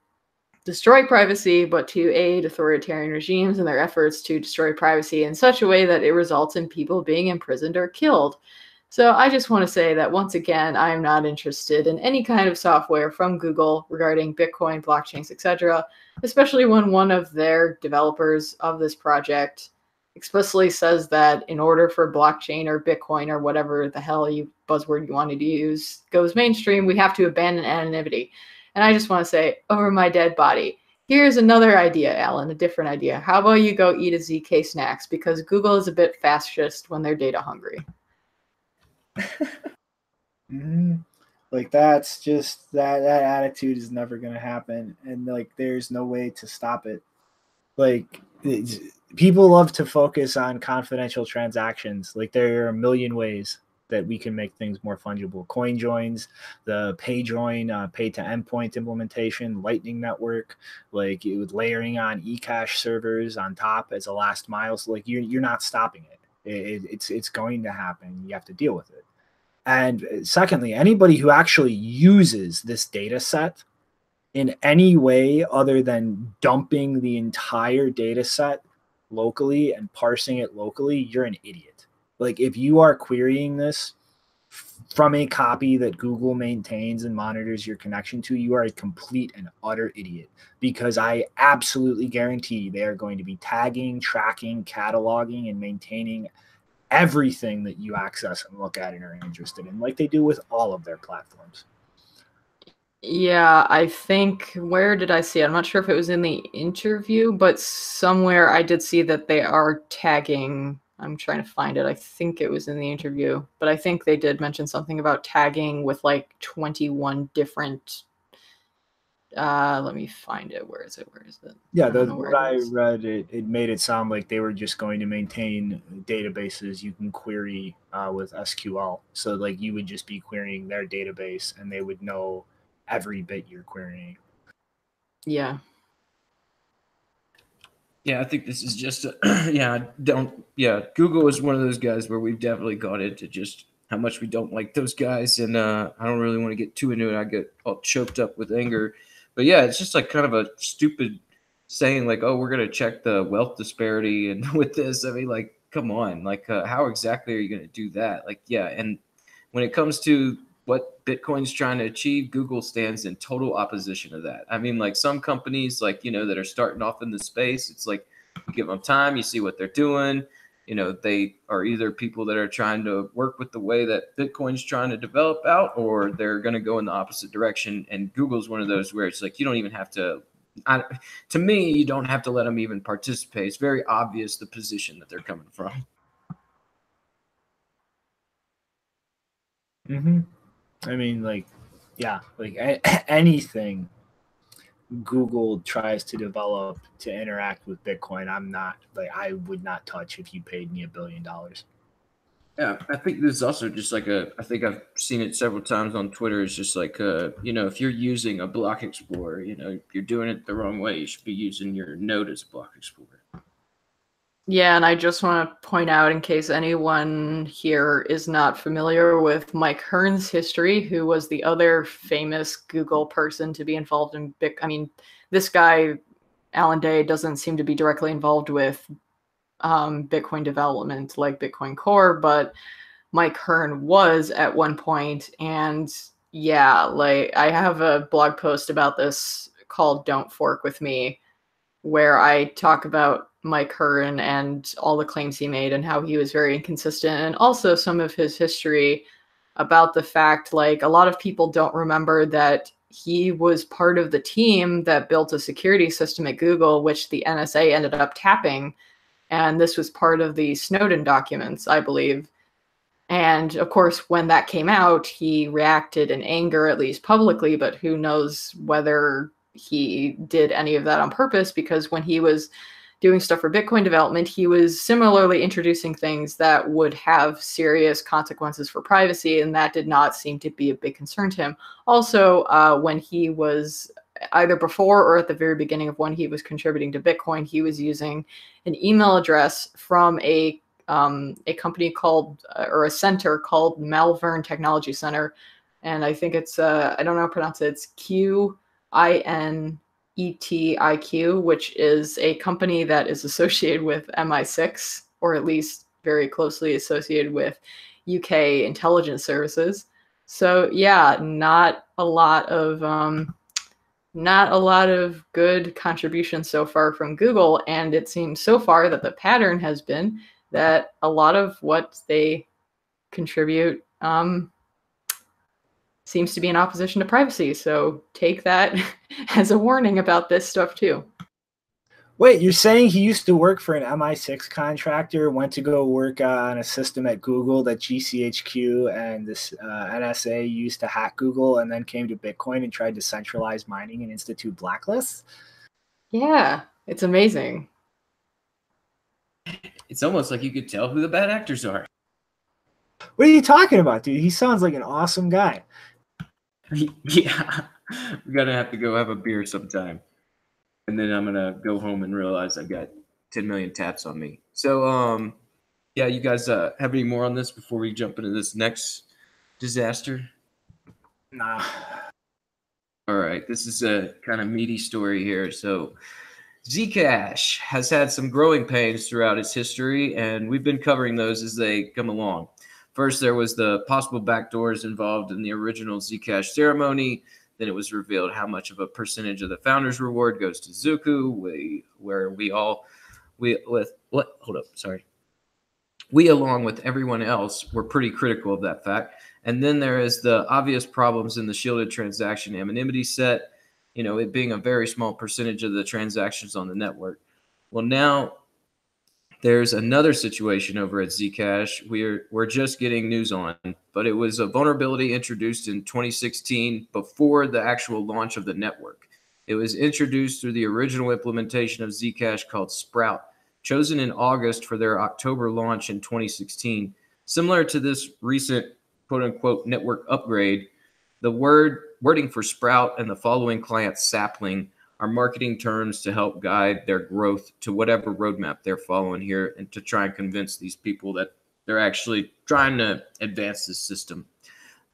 destroy privacy, but to aid authoritarian regimes in their efforts to destroy privacy in such a way that it results in people being imprisoned or killed. So I just want to say that once again, I am not interested in any kind of software from Google regarding Bitcoin, blockchains, etc., especially when one of their developers of this project explicitly says that in order for blockchain or Bitcoin or whatever the hell buzzword you wanted to use goes mainstream, we have to abandon anonymity. And I just want to say, over my dead body, here's another idea, Alan, a different idea. How about you go eat a ZK snacks? Because Google is a bit fascist when they're data hungry. Like that's just that attitude is never going to happen, and like there's no way to stop it. Like people love to focus on confidential transactions. Like there are a million ways that we can make things more fungible. Coin joins, the pay join, pay to endpoint implementation, Lightning Network, like it, with layering on eCash servers on top as a last mile. So like you're not stopping it. It's going to happen. You have to deal with it. And secondly, anybody who actually uses this data set in any way other than dumping the entire data set locally and parsing it locally, you're an idiot. Like if you are querying this from a copy that Google maintains and monitors your connection to, you are a complete and utter idiot, because I absolutely guarantee they are going to be tagging, tracking, cataloging, and maintaining everything that you access and look at and are interested in, like they do with all of their platforms. Yeah, I think, where did I see it? I'm not sure if it was in the interview, but somewhere I did see that they are tagging. I'm trying to find it. I think it was in the interview, but I think they did mention something about tagging with like 21 different. Let me find it. Where is it? Where is it? Yeah, I don't know where what it I is. read, it made it sound like they were just going to maintain databases you can query with SQL. So like you would just be querying their database and they would know every bit you're querying. Yeah. Yeah, I think this is just Google is one of those guys where we've definitely gone into just how much we don't like those guys, and I don't really want to get too into it. I get all choked up with anger, but yeah, it's just like kind of a stupid saying, like, oh, we're gonna check the wealth disparity, and with this, I mean, like, come on, like, how exactly are you gonna do that? Like, yeah, and when it comes to what Bitcoin's trying to achieve, Google stands in total opposition to that. I mean, like some companies, like, that are starting off in the space, it's like you give them time, you see what they're doing. They are either people that are trying to work with the way that Bitcoin's trying to develop out, or they're going to go in the opposite direction. And Google's one of those where it's like you don't even have to. To me, you don't have to let them even participate. It's very obvious the position that they're coming from. Mm-hmm. I mean, like, yeah, like anything Google tries to develop to interact with Bitcoin, I would not touch if you paid me $1 billion. Yeah, I think this is also just like I think I've seen it several times on Twitter. It's just like, if you're using a block explorer, you're doing it the wrong way. You should be using your node as a block explorer. Yeah, and I just want to point out, in case anyone here is not familiar with Mike Hearn's history, who was the other famous Google person to be involved in I mean, this guy, Alan Day, doesn't seem to be directly involved with Bitcoin development like Bitcoin Core, but Mike Hearn was at one point. And yeah, like I have a blog post about this called Don't Fork With Me, where I talk about Mike Hearn and all the claims he made and how he was very inconsistent, and also some of his history about the fact, like, a lot of people don't remember that he was part of the team that built a security system at Google, which the NSA ended up tapping. And this was part of the Snowden documents, I believe. And of course, when that came out, he reacted in anger, at least publicly, but who knows whether he did any of that on purpose, because when he was doing stuff for Bitcoin development, he was similarly introducing things that would have serious consequences for privacy, and that did not seem to be a big concern to him. Also, when he was either before or at the very beginning of when he was contributing to Bitcoin, he was using an email address from a company called, or a center called Malvern Technology Center. And I think it's, I don't know how to pronounce it. It's QINETIQ, which is a company that is associated with MI6, or at least very closely associated with UK intelligence services. So yeah, not a lot of good contributions so far from Google. And it seems so far that the pattern has been that a lot of what they contribute seems to be in opposition to privacy. So take that as a warning about this stuff too. Wait, you're saying he used to work for an MI6 contractor, went to go work on a system at Google that GCHQ and this NSA used to hack Google, and then came to Bitcoin and tried to centralize mining and institute blacklists? Yeah, it's amazing. it's almost like you could tell who the bad actors are. What are you talking about, dude? He sounds like an awesome guy. Yeah, we're gonna have to go have a beer sometime, and then I'm gonna go home and realize I got 10 million taps on me. So, yeah, you guys have any more on this before we jump into this next disaster? Nah. All right, this is a kind of meaty story here. So, Zcash has had some growing pains throughout its history, and we've been covering those as they come along. First, there was the possible backdoors involved in the original Zcash ceremony. Then it was revealed how much of a percentage of the founder's reward goes to Zuku, we, along with everyone else, were pretty critical of that fact. And then there is the obvious problems in the shielded transaction anonymity set, it being a very small percentage of the transactions on the network. Well, now there's another situation over at Zcash we're just getting news on, but it was a vulnerability introduced in 2016 before the actual launch of the network. It was introduced through the original implementation of Zcash called Sprout, chosen in August for their October launch in 2016. Similar to this recent quote-unquote network upgrade, the wording for Sprout and the following client sapling are marketing terms to help guide their growth to whatever roadmap they're following here and to try and convince these people that they're actually trying to advance this system.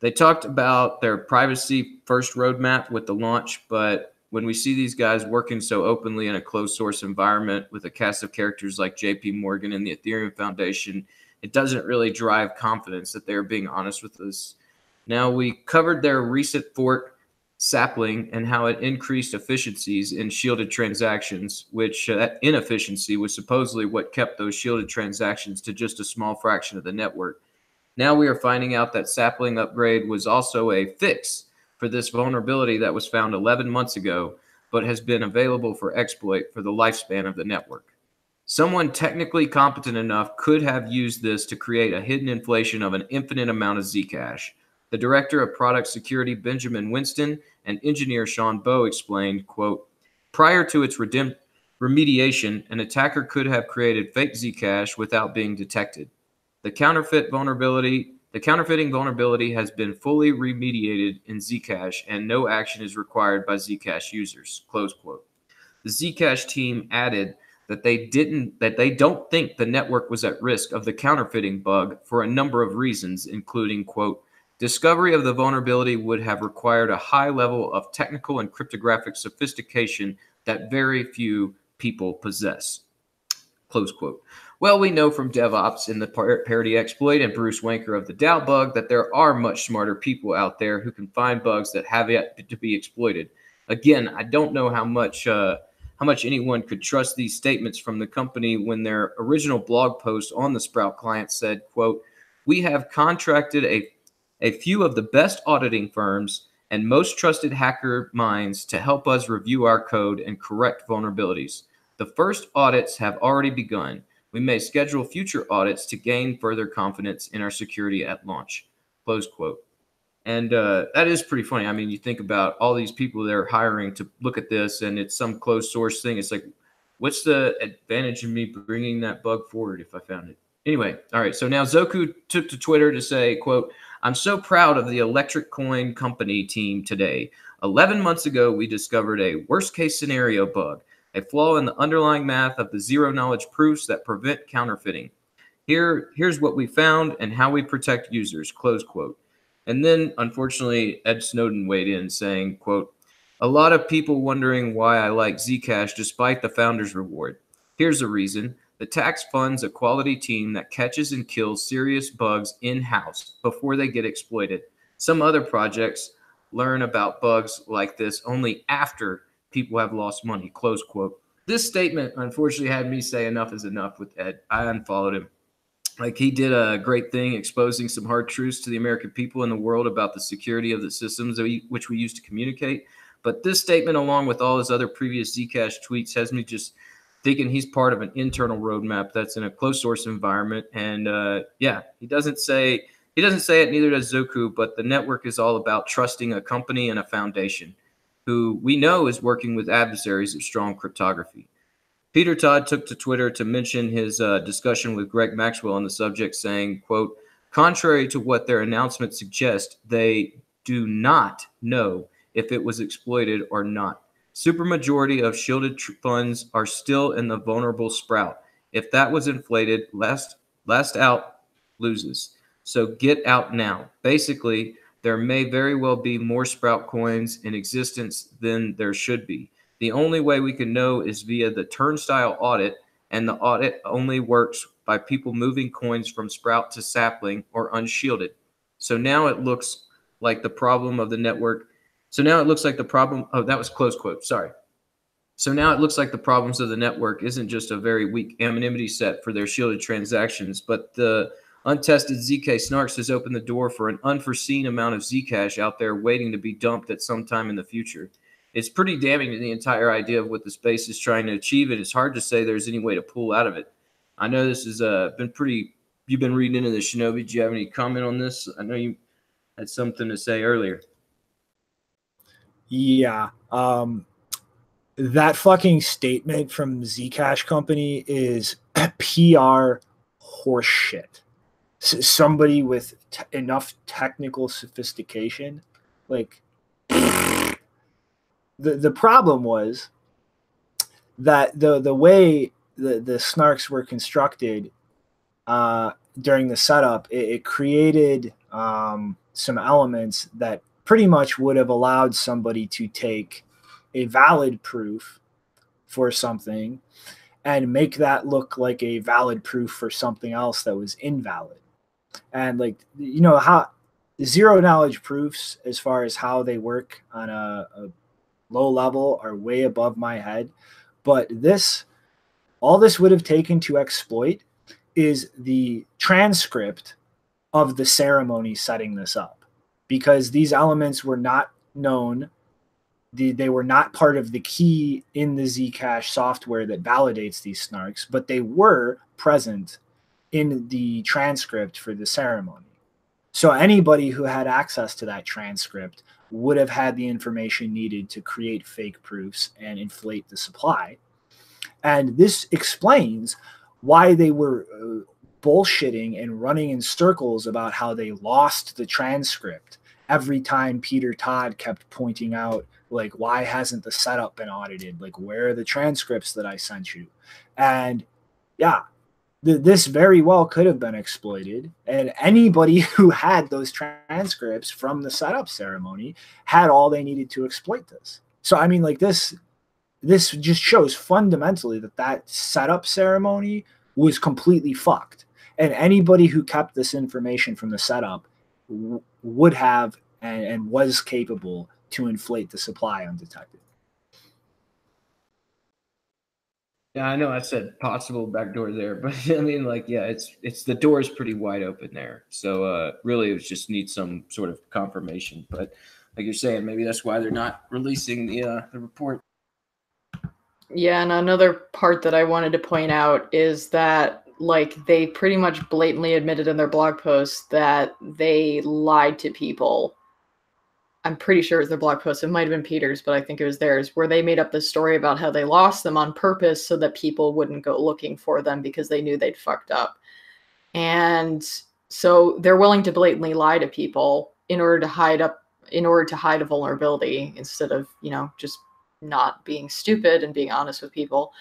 They talked about their privacy first roadmap with the launch, but when we see these guys working so openly in a closed source environment with a cast of characters like JP Morgan and the Ethereum Foundation, it doesn't really drive confidence that they're being honest with us. Now, we covered their recent fork sapling and how it increased efficiencies in shielded transactions, which that inefficiency was supposedly what kept those shielded transactions to just a small fraction of the network. Now we are finding out that sapling upgrade was also a fix for this vulnerability that was found 11 months ago, but has been available for exploit for the lifespan of the network. Someone technically competent enough could have used this to create a hidden inflation of an infinite amount of Zcash. The director of product security, Benjamin Winston, and engineer Sean Bowe explained, quote, prior to its remediation, an attacker could have created fake Zcash without being detected. The counterfeiting vulnerability has been fully remediated in Zcash, and no action is required by Zcash users, close quote. The Zcash team added that they don't think the network was at risk of the counterfeiting bug for a number of reasons, including, quote, discovery of the vulnerability would have required a high level of technical and cryptographic sophistication that very few people possess, close quote. Well, we know from DevOps in the parody exploit and Bruce Wanker of the DAO bug that there are much smarter people out there who can find bugs that have yet to be exploited. Again, I don't know how much anyone could trust these statements from the company when their original blog post on the Sprout client said, quote, we have contracted a few of the best auditing firms and most trusted hacker minds to help us review our code and correct vulnerabilities. The first audits have already begun. We may schedule future audits to gain further confidence in our security at launch, close quote. And that is pretty funny. I mean, you think about all these people they're hiring to look at this, and it's some closed source thing. It's like, what's the advantage of me bringing that bug forward if I found it? Anyway, all right. So now Zoku took to Twitter to say, quote, I'm so proud of the Electric Coin Company team today. 11 months ago, we discovered a worst case scenario bug, a flaw in the underlying math of the zero knowledge proofs that prevent counterfeiting. Here's what we found and how we protect users, close quote. And then, unfortunately, Ed Snowden weighed in saying, quote, a lot of people wondering why I like Zcash despite the founder's reward. Here's the reason. The tax funds a quality team that catches and kills serious bugs in-house before they get exploited. Some other projects learn about bugs like this only after people have lost money, close quote. This statement, unfortunately, had me say enough is enough with Ed. I unfollowed him. Like, he did a great thing exposing some hard truths to the American people and the world about the security of the systems which we use to communicate. But this statement, along with all his other previous Zcash tweets, has me just thinking he's part of an internal roadmap that's in a closed source environment. And yeah, he doesn't say it, neither does Zoku, but the network is all about trusting a company and a foundation who we know is working with adversaries of strong cryptography. Peter Todd took to Twitter to mention his discussion with Greg Maxwell on the subject, saying, quote, contrary to what their announcement suggests, they do not know if it was exploited or not. Supermajority of shielded funds are still in the vulnerable sprout. If that was inflated, last out loses. So get out now. Basically, there may very well be more Sprout coins in existence than there should be. The only way we can know is via the turnstile audit, and the audit only works by people moving coins from Sprout to Sapling or unshielded. So now it looks like the problem of the network. So now it looks like the problem. Oh, that was close quote. Sorry. So now it looks like the problems of the network isn't just a very weak anonymity set for their shielded transactions, but the untested ZK snarks has opened the door for an unforeseen amount of Zcash out there waiting to be dumped at some time in the future. It's pretty damning to the entire idea of what the space is trying to achieve, and it's hard to say there's any way to pull out of it. I know this has been pretty. You've been reading into the Shinobi. Do you have any comment on this? I know you had something to say earlier. Yeah. That fucking statement from Zcash company is PR horseshit. Somebody with enough technical sophistication, like the problem was that the way the snarks were constructed during the setup, it created some elements that pretty much would have allowed somebody to take a valid proof for something and make that look like a valid proof for something else that was invalid. And like, you know, how zero knowledge proofs as far as how they work on a low level are way above my head. But all this would have taken to exploit is the transcript of the ceremony setting this up, because these elements were not known. They were not part of the key in the Zcash software that validates these snarks, but they were present in the transcript for the ceremony. So anybody who had access to that transcript would have had the information needed to create fake proofs and inflate the supply. And this explains why they were bullshitting and running in circles about how they lost the transcript every time Peter Todd kept pointing out, like, why hasn't the setup been audited? Like, where are the transcripts that I sent you? And yeah, this very well could have been exploited. And anybody who had those transcripts from the setup ceremony had all they needed to exploit this. So, I mean, like, this just shows fundamentally that setup ceremony was completely fucked. And anybody who kept this information from the setup would have and was capable to inflate the supply undetected. Yeah, I know I said possible backdoor there, but I mean, like, yeah, it's the door is pretty wide open there. So really, it just needs some sort of confirmation. But like you're saying, maybe that's why they're not releasing the report. Yeah, and another part that I wanted to point out is that, like, they pretty much blatantly admitted in their blog post that they lied to people. I'm pretty sure it was their blog post. It might have been Peter's, but I think it was theirs, where they made up this story about how they lost them on purpose so that people wouldn't go looking for them because they knew they'd fucked up. And so they're willing to blatantly lie to people in order to hide a vulnerability instead of, you know, just not being stupid and being honest with people.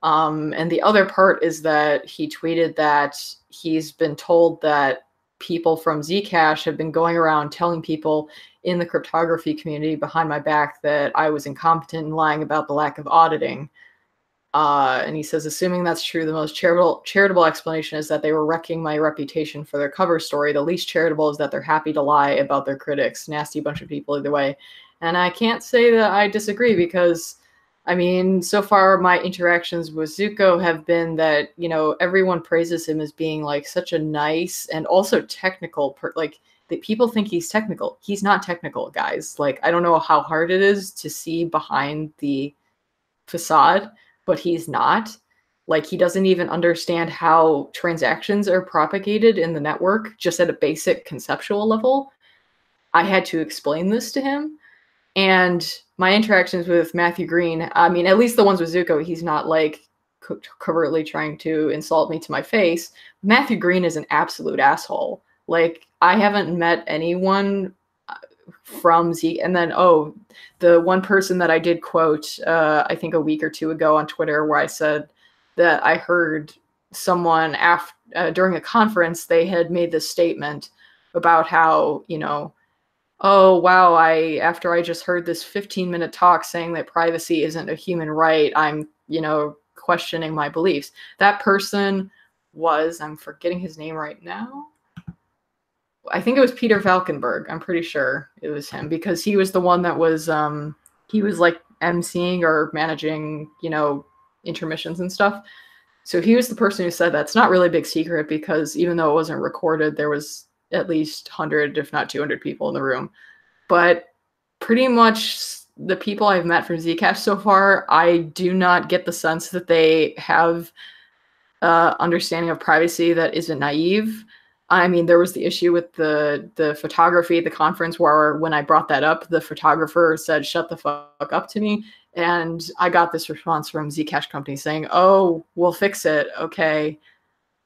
And the other part is that he tweeted that he's been told that people from Zcash have been going around telling people in the cryptography community behind my back that I was incompetent and lying about the lack of auditing. And he says, assuming that's true, the most charitable explanation is that they were wrecking my reputation for their cover story. The least charitable is that they're happy to lie about their critics. Nasty bunch of people either way. And I can't say that I disagree because, I mean, so far my interactions with Zuko have been that, you know, everyone praises him as being like such a nice and also technical, like, that people think he's technical. He's not technical, guys. Like, I don't know how hard it is to see behind the facade, but he's not. Like, he doesn't even understand how transactions are propagated in the network, just at a basic conceptual level. I had to explain this to him. And my interactions with Matthew Green, I mean, at least the ones with Zuko, he's not like covertly trying to insult me to my face. Matthew Green is an absolute asshole. Like, I haven't met anyone from Z. And then, the one person that I did quote, I think a week or two ago on Twitter, where I said that I heard someone during a conference, they had made this statement about how, oh, wow, after I just heard this 15-minute talk saying that privacy isn't a human right, I'm, questioning my beliefs. That person I'm forgetting his name right now. I think it was Peter Falkenberg. I'm pretty sure it was him, because he was the one that was, he was like emceeing or managing, intermissions and stuff. So he was the person who said that's not really a big secret, because even though it wasn't recorded, there was at least 100, if not 200 people in the room. But pretty much the people I've met from Zcash so far, I do not get the sense that they have understanding of privacy that isn't naive. I mean, there was the issue with the photography at the conference, where when I brought that up, the photographer said, "Shut the fuck up" to me. And I got this response from Zcash company saying, "Oh, we'll fix it. Okay."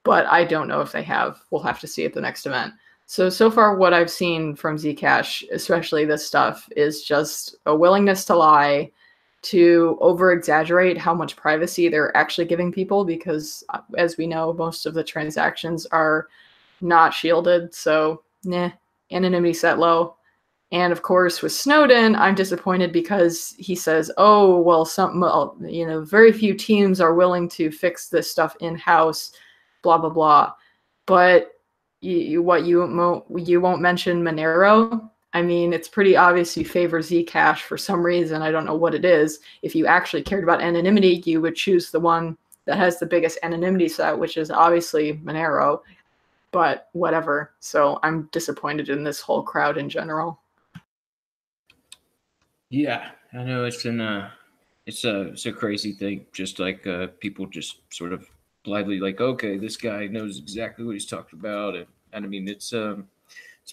But I don't know if they have. We'll have to see at the next event. So far what I've seen from Zcash, especially this stuff, is just a willingness to lie, to over-exaggerate how much privacy they're actually giving people, because as we know, most of the transactions are not shielded. So, anonymity set low. And of course, with Snowden, I'm disappointed because he says, "Oh, well, very few teams are willing to fix this stuff in-house, blah blah blah." But you won't mention Monero? I mean, it's pretty obvious you favor Zcash for some reason. I don't know what it is. If you actually cared about anonymity, you would choose the one that has the biggest anonymity set, which is obviously Monero. But whatever. So I'm disappointed in this whole crowd in general. Yeah, I know it's a crazy thing. Just like people just sort of blithely like, okay, this guy knows exactly what he's talking about, and I mean it's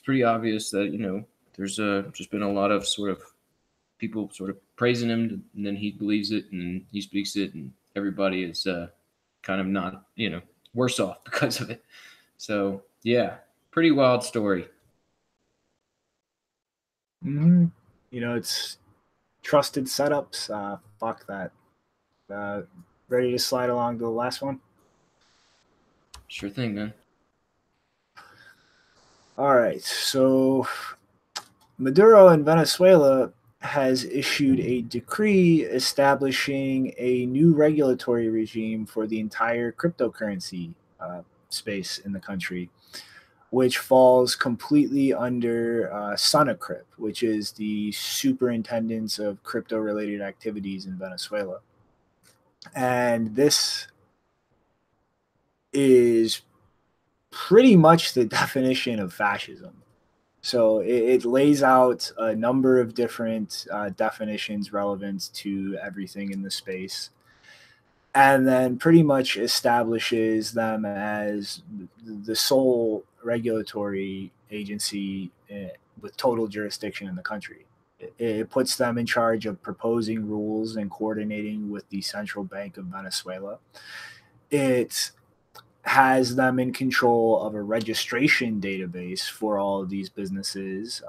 pretty obvious that there's just been a lot of sort of people sort of praising him, and then he believes it and he speaks it, and everybody is kind of not worse off because of it. So yeah, pretty wild story. Mm-hmm. It's trusted setups. Fuck that. Ready to slide along to the last one? Sure thing, man. All right. So Maduro in Venezuela has issued a decree establishing a new regulatory regime for the entire cryptocurrency space in the country, which falls completely under SONACRIP, which is the superintendence of crypto-related activities in Venezuela. And this is pretty much the definition of fascism. So it lays out a number of different definitions relevant to everything in the space, and then pretty much establishes them as the sole regulatory agency with total jurisdiction in the country. It puts them in charge of proposing rules and coordinating with the Central Bank of Venezuela. It has them in control of a registration database for all of these businesses,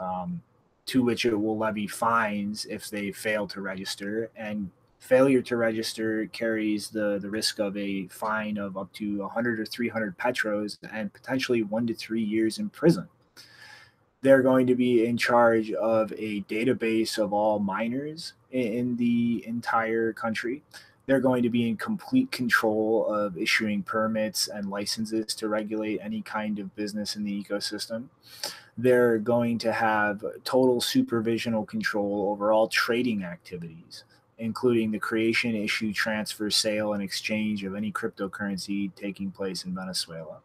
to which it will levy fines if they fail to register. And failure to register carries the risk of a fine of up to 100 or 300 petros and potentially 1 to 3 years in prison. They're going to be in charge of a database of all miners in the entire country. They're going to be in complete control of issuing permits and licenses to regulate any kind of business in the ecosystem. They're going to have total supervisional control over all trading activities, including the creation, issue, transfer, sale, and exchange of any cryptocurrency taking place in Venezuela.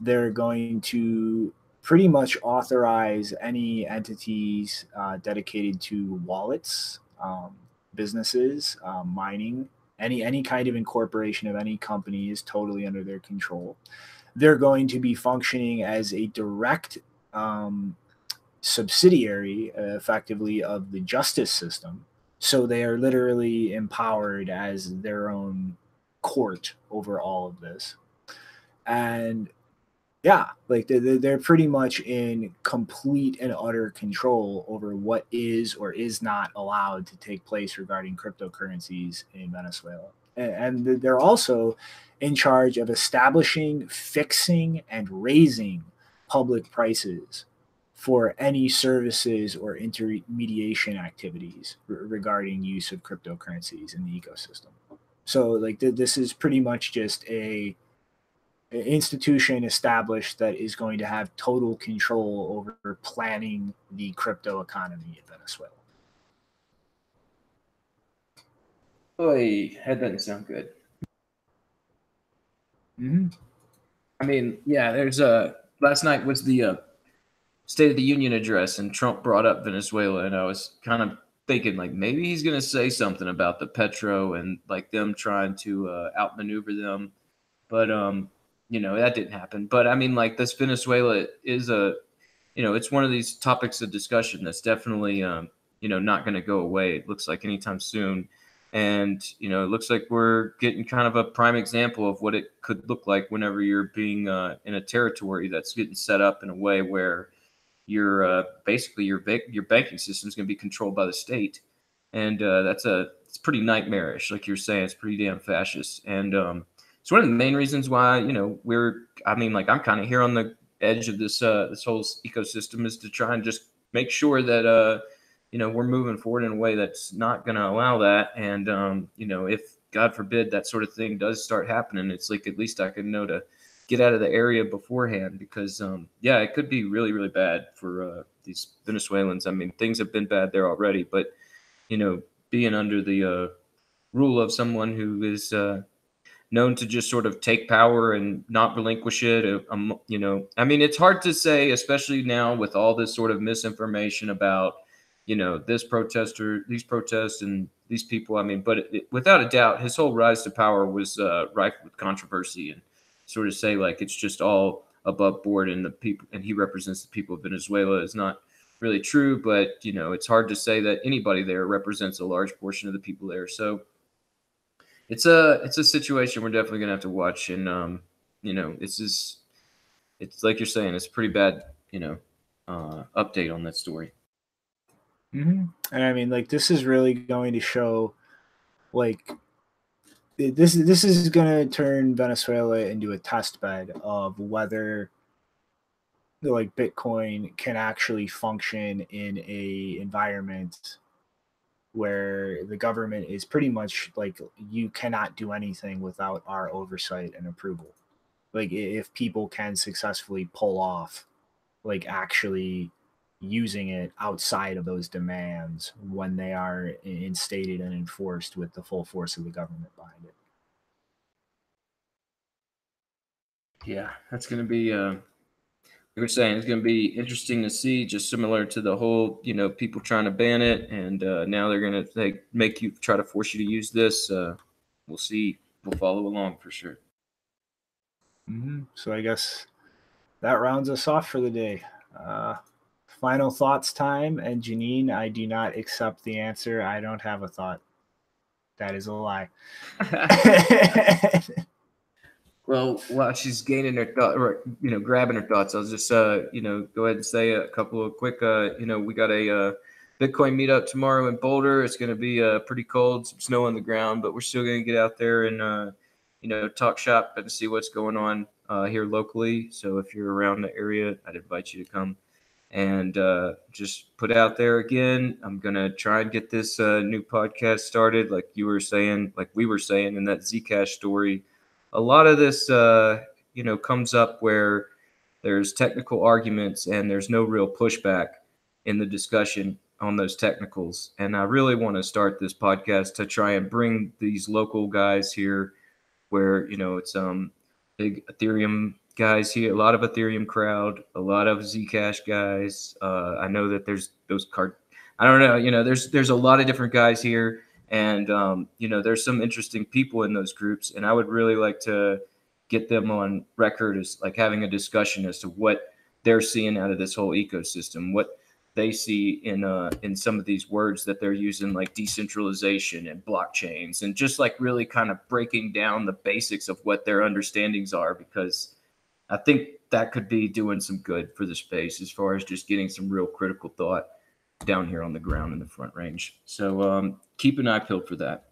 They're going to pretty much authorize any entities dedicated to wallets, businesses, mining, any kind of incorporation of any company is totally under their control. They're going to be functioning as a direct subsidiary, effectively, of the justice system. So they are literally empowered as their own court over all of this. And yeah, like they're pretty much in complete and utter control over what is or is not allowed to take place regarding cryptocurrencies in Venezuela. And they're also in charge of establishing, fixing, and raising public prices for any services or intermediation activities regarding use of cryptocurrencies in the ecosystem. So like this is pretty much just an institution established that is going to have total control over planning the crypto economy in Venezuela. Boy, that doesn't sound good. Mm-hmm. I mean, yeah, there's last night was the State of the Union address, and Trump brought up Venezuela, and I was kind of thinking like maybe he's going to say something about the petro and like them trying to outmaneuver them, but you know, that didn't happen. But I mean, like this Venezuela is it's one of these topics of discussion that's definitely not going to go away. It looks like anytime soon. And, it looks like we're getting kind of a prime example of what it could look like whenever you're being in a territory that's getting set up in a way where you're basically your banking system is going to be controlled by the state. And it's pretty nightmarish. Like you're saying, it's pretty damn fascist. And it's one of the main reasons why, I'm kind of here on the edge of this whole ecosystem is to try and just make sure that, we're moving forward in a way that's not going to allow that. And, if God forbid that sort of thing does start happening, it's like at least I can know to get out of the area beforehand because, it could be really, really bad for these Venezuelans. I mean, things have been bad there already, but, being under the rule of someone who is known to just sort of take power and not relinquish it. I mean, it's hard to say, especially now with all this sort of misinformation about, this protester, these protests and these people. I mean, but without a doubt, his whole rise to power was rife with controversy and sort of say like it's just all above board and the people and he represents the people of Venezuela is not really true. But, it's hard to say that anybody there represents a large portion of the people there. So it's a situation we're definitely gonna have to watch, and it's like you're saying, it's a pretty bad update on that story. Mm-hmm. And I mean, like this is really going to show, like this is going to turn Venezuela into a test bed of whether like Bitcoin can actually function in a environment where the government is pretty much like you cannot do anything without our oversight and approval. Like if people can successfully pull off like actually using it outside of those demands when they are instated and enforced with the full force of the government behind it. Yeah, that's going to be we were saying it's going to be interesting to see, just similar to the whole, people trying to ban it. And now they're going to make you try to force you to use this. We'll see. We'll follow along for sure. Mm-hmm. So I guess that rounds us off for the day. Final thoughts time. And Janine, I do not accept the answer. I don't have a thought. That is a lie. Well, while she's gaining her thought, or grabbing her thoughts, I'll just go ahead and say a couple of quick. We got a Bitcoin meetup tomorrow in Boulder. It's going to be pretty cold, some snow on the ground, but we're still going to get out there and talk shop and see what's going on here locally. So if you're around the area, I'd invite you to come and just put out there again. I'm going to try and get this new podcast started, like we were saying in that Zcash story. A lot of this, comes up where there's technical arguments and there's no real pushback in the discussion on those technicals. And I really want to start this podcast to try and bring these local guys here where, it's big Ethereum guys here, a lot of Ethereum crowd, a lot of Zcash guys. I know that there's those I don't know, there's a lot of different guys here. And, there's some interesting people in those groups. And I would really like to get them on record as like having a discussion as to what they're seeing out of this whole ecosystem, what they see in some of these words that they're using, like decentralization and blockchains, and just like really kind of breaking down the basics of what their understandings are, because I think that could be doing some good for the space as far as just getting some real critical thought down here on the ground in the Front Range. So keep an eye peeled for that.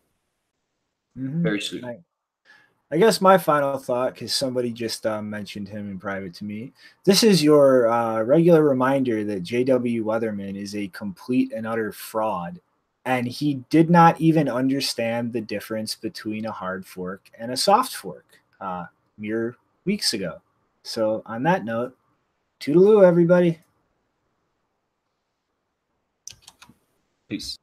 Very soon. I guess my final thought, because somebody just mentioned him in private to me, this is your regular reminder that JW Weatherman is a complete and utter fraud, and he did not even understand the difference between a hard fork and a soft fork mere weeks ago. So on that note, toodaloo, everybody. Peace.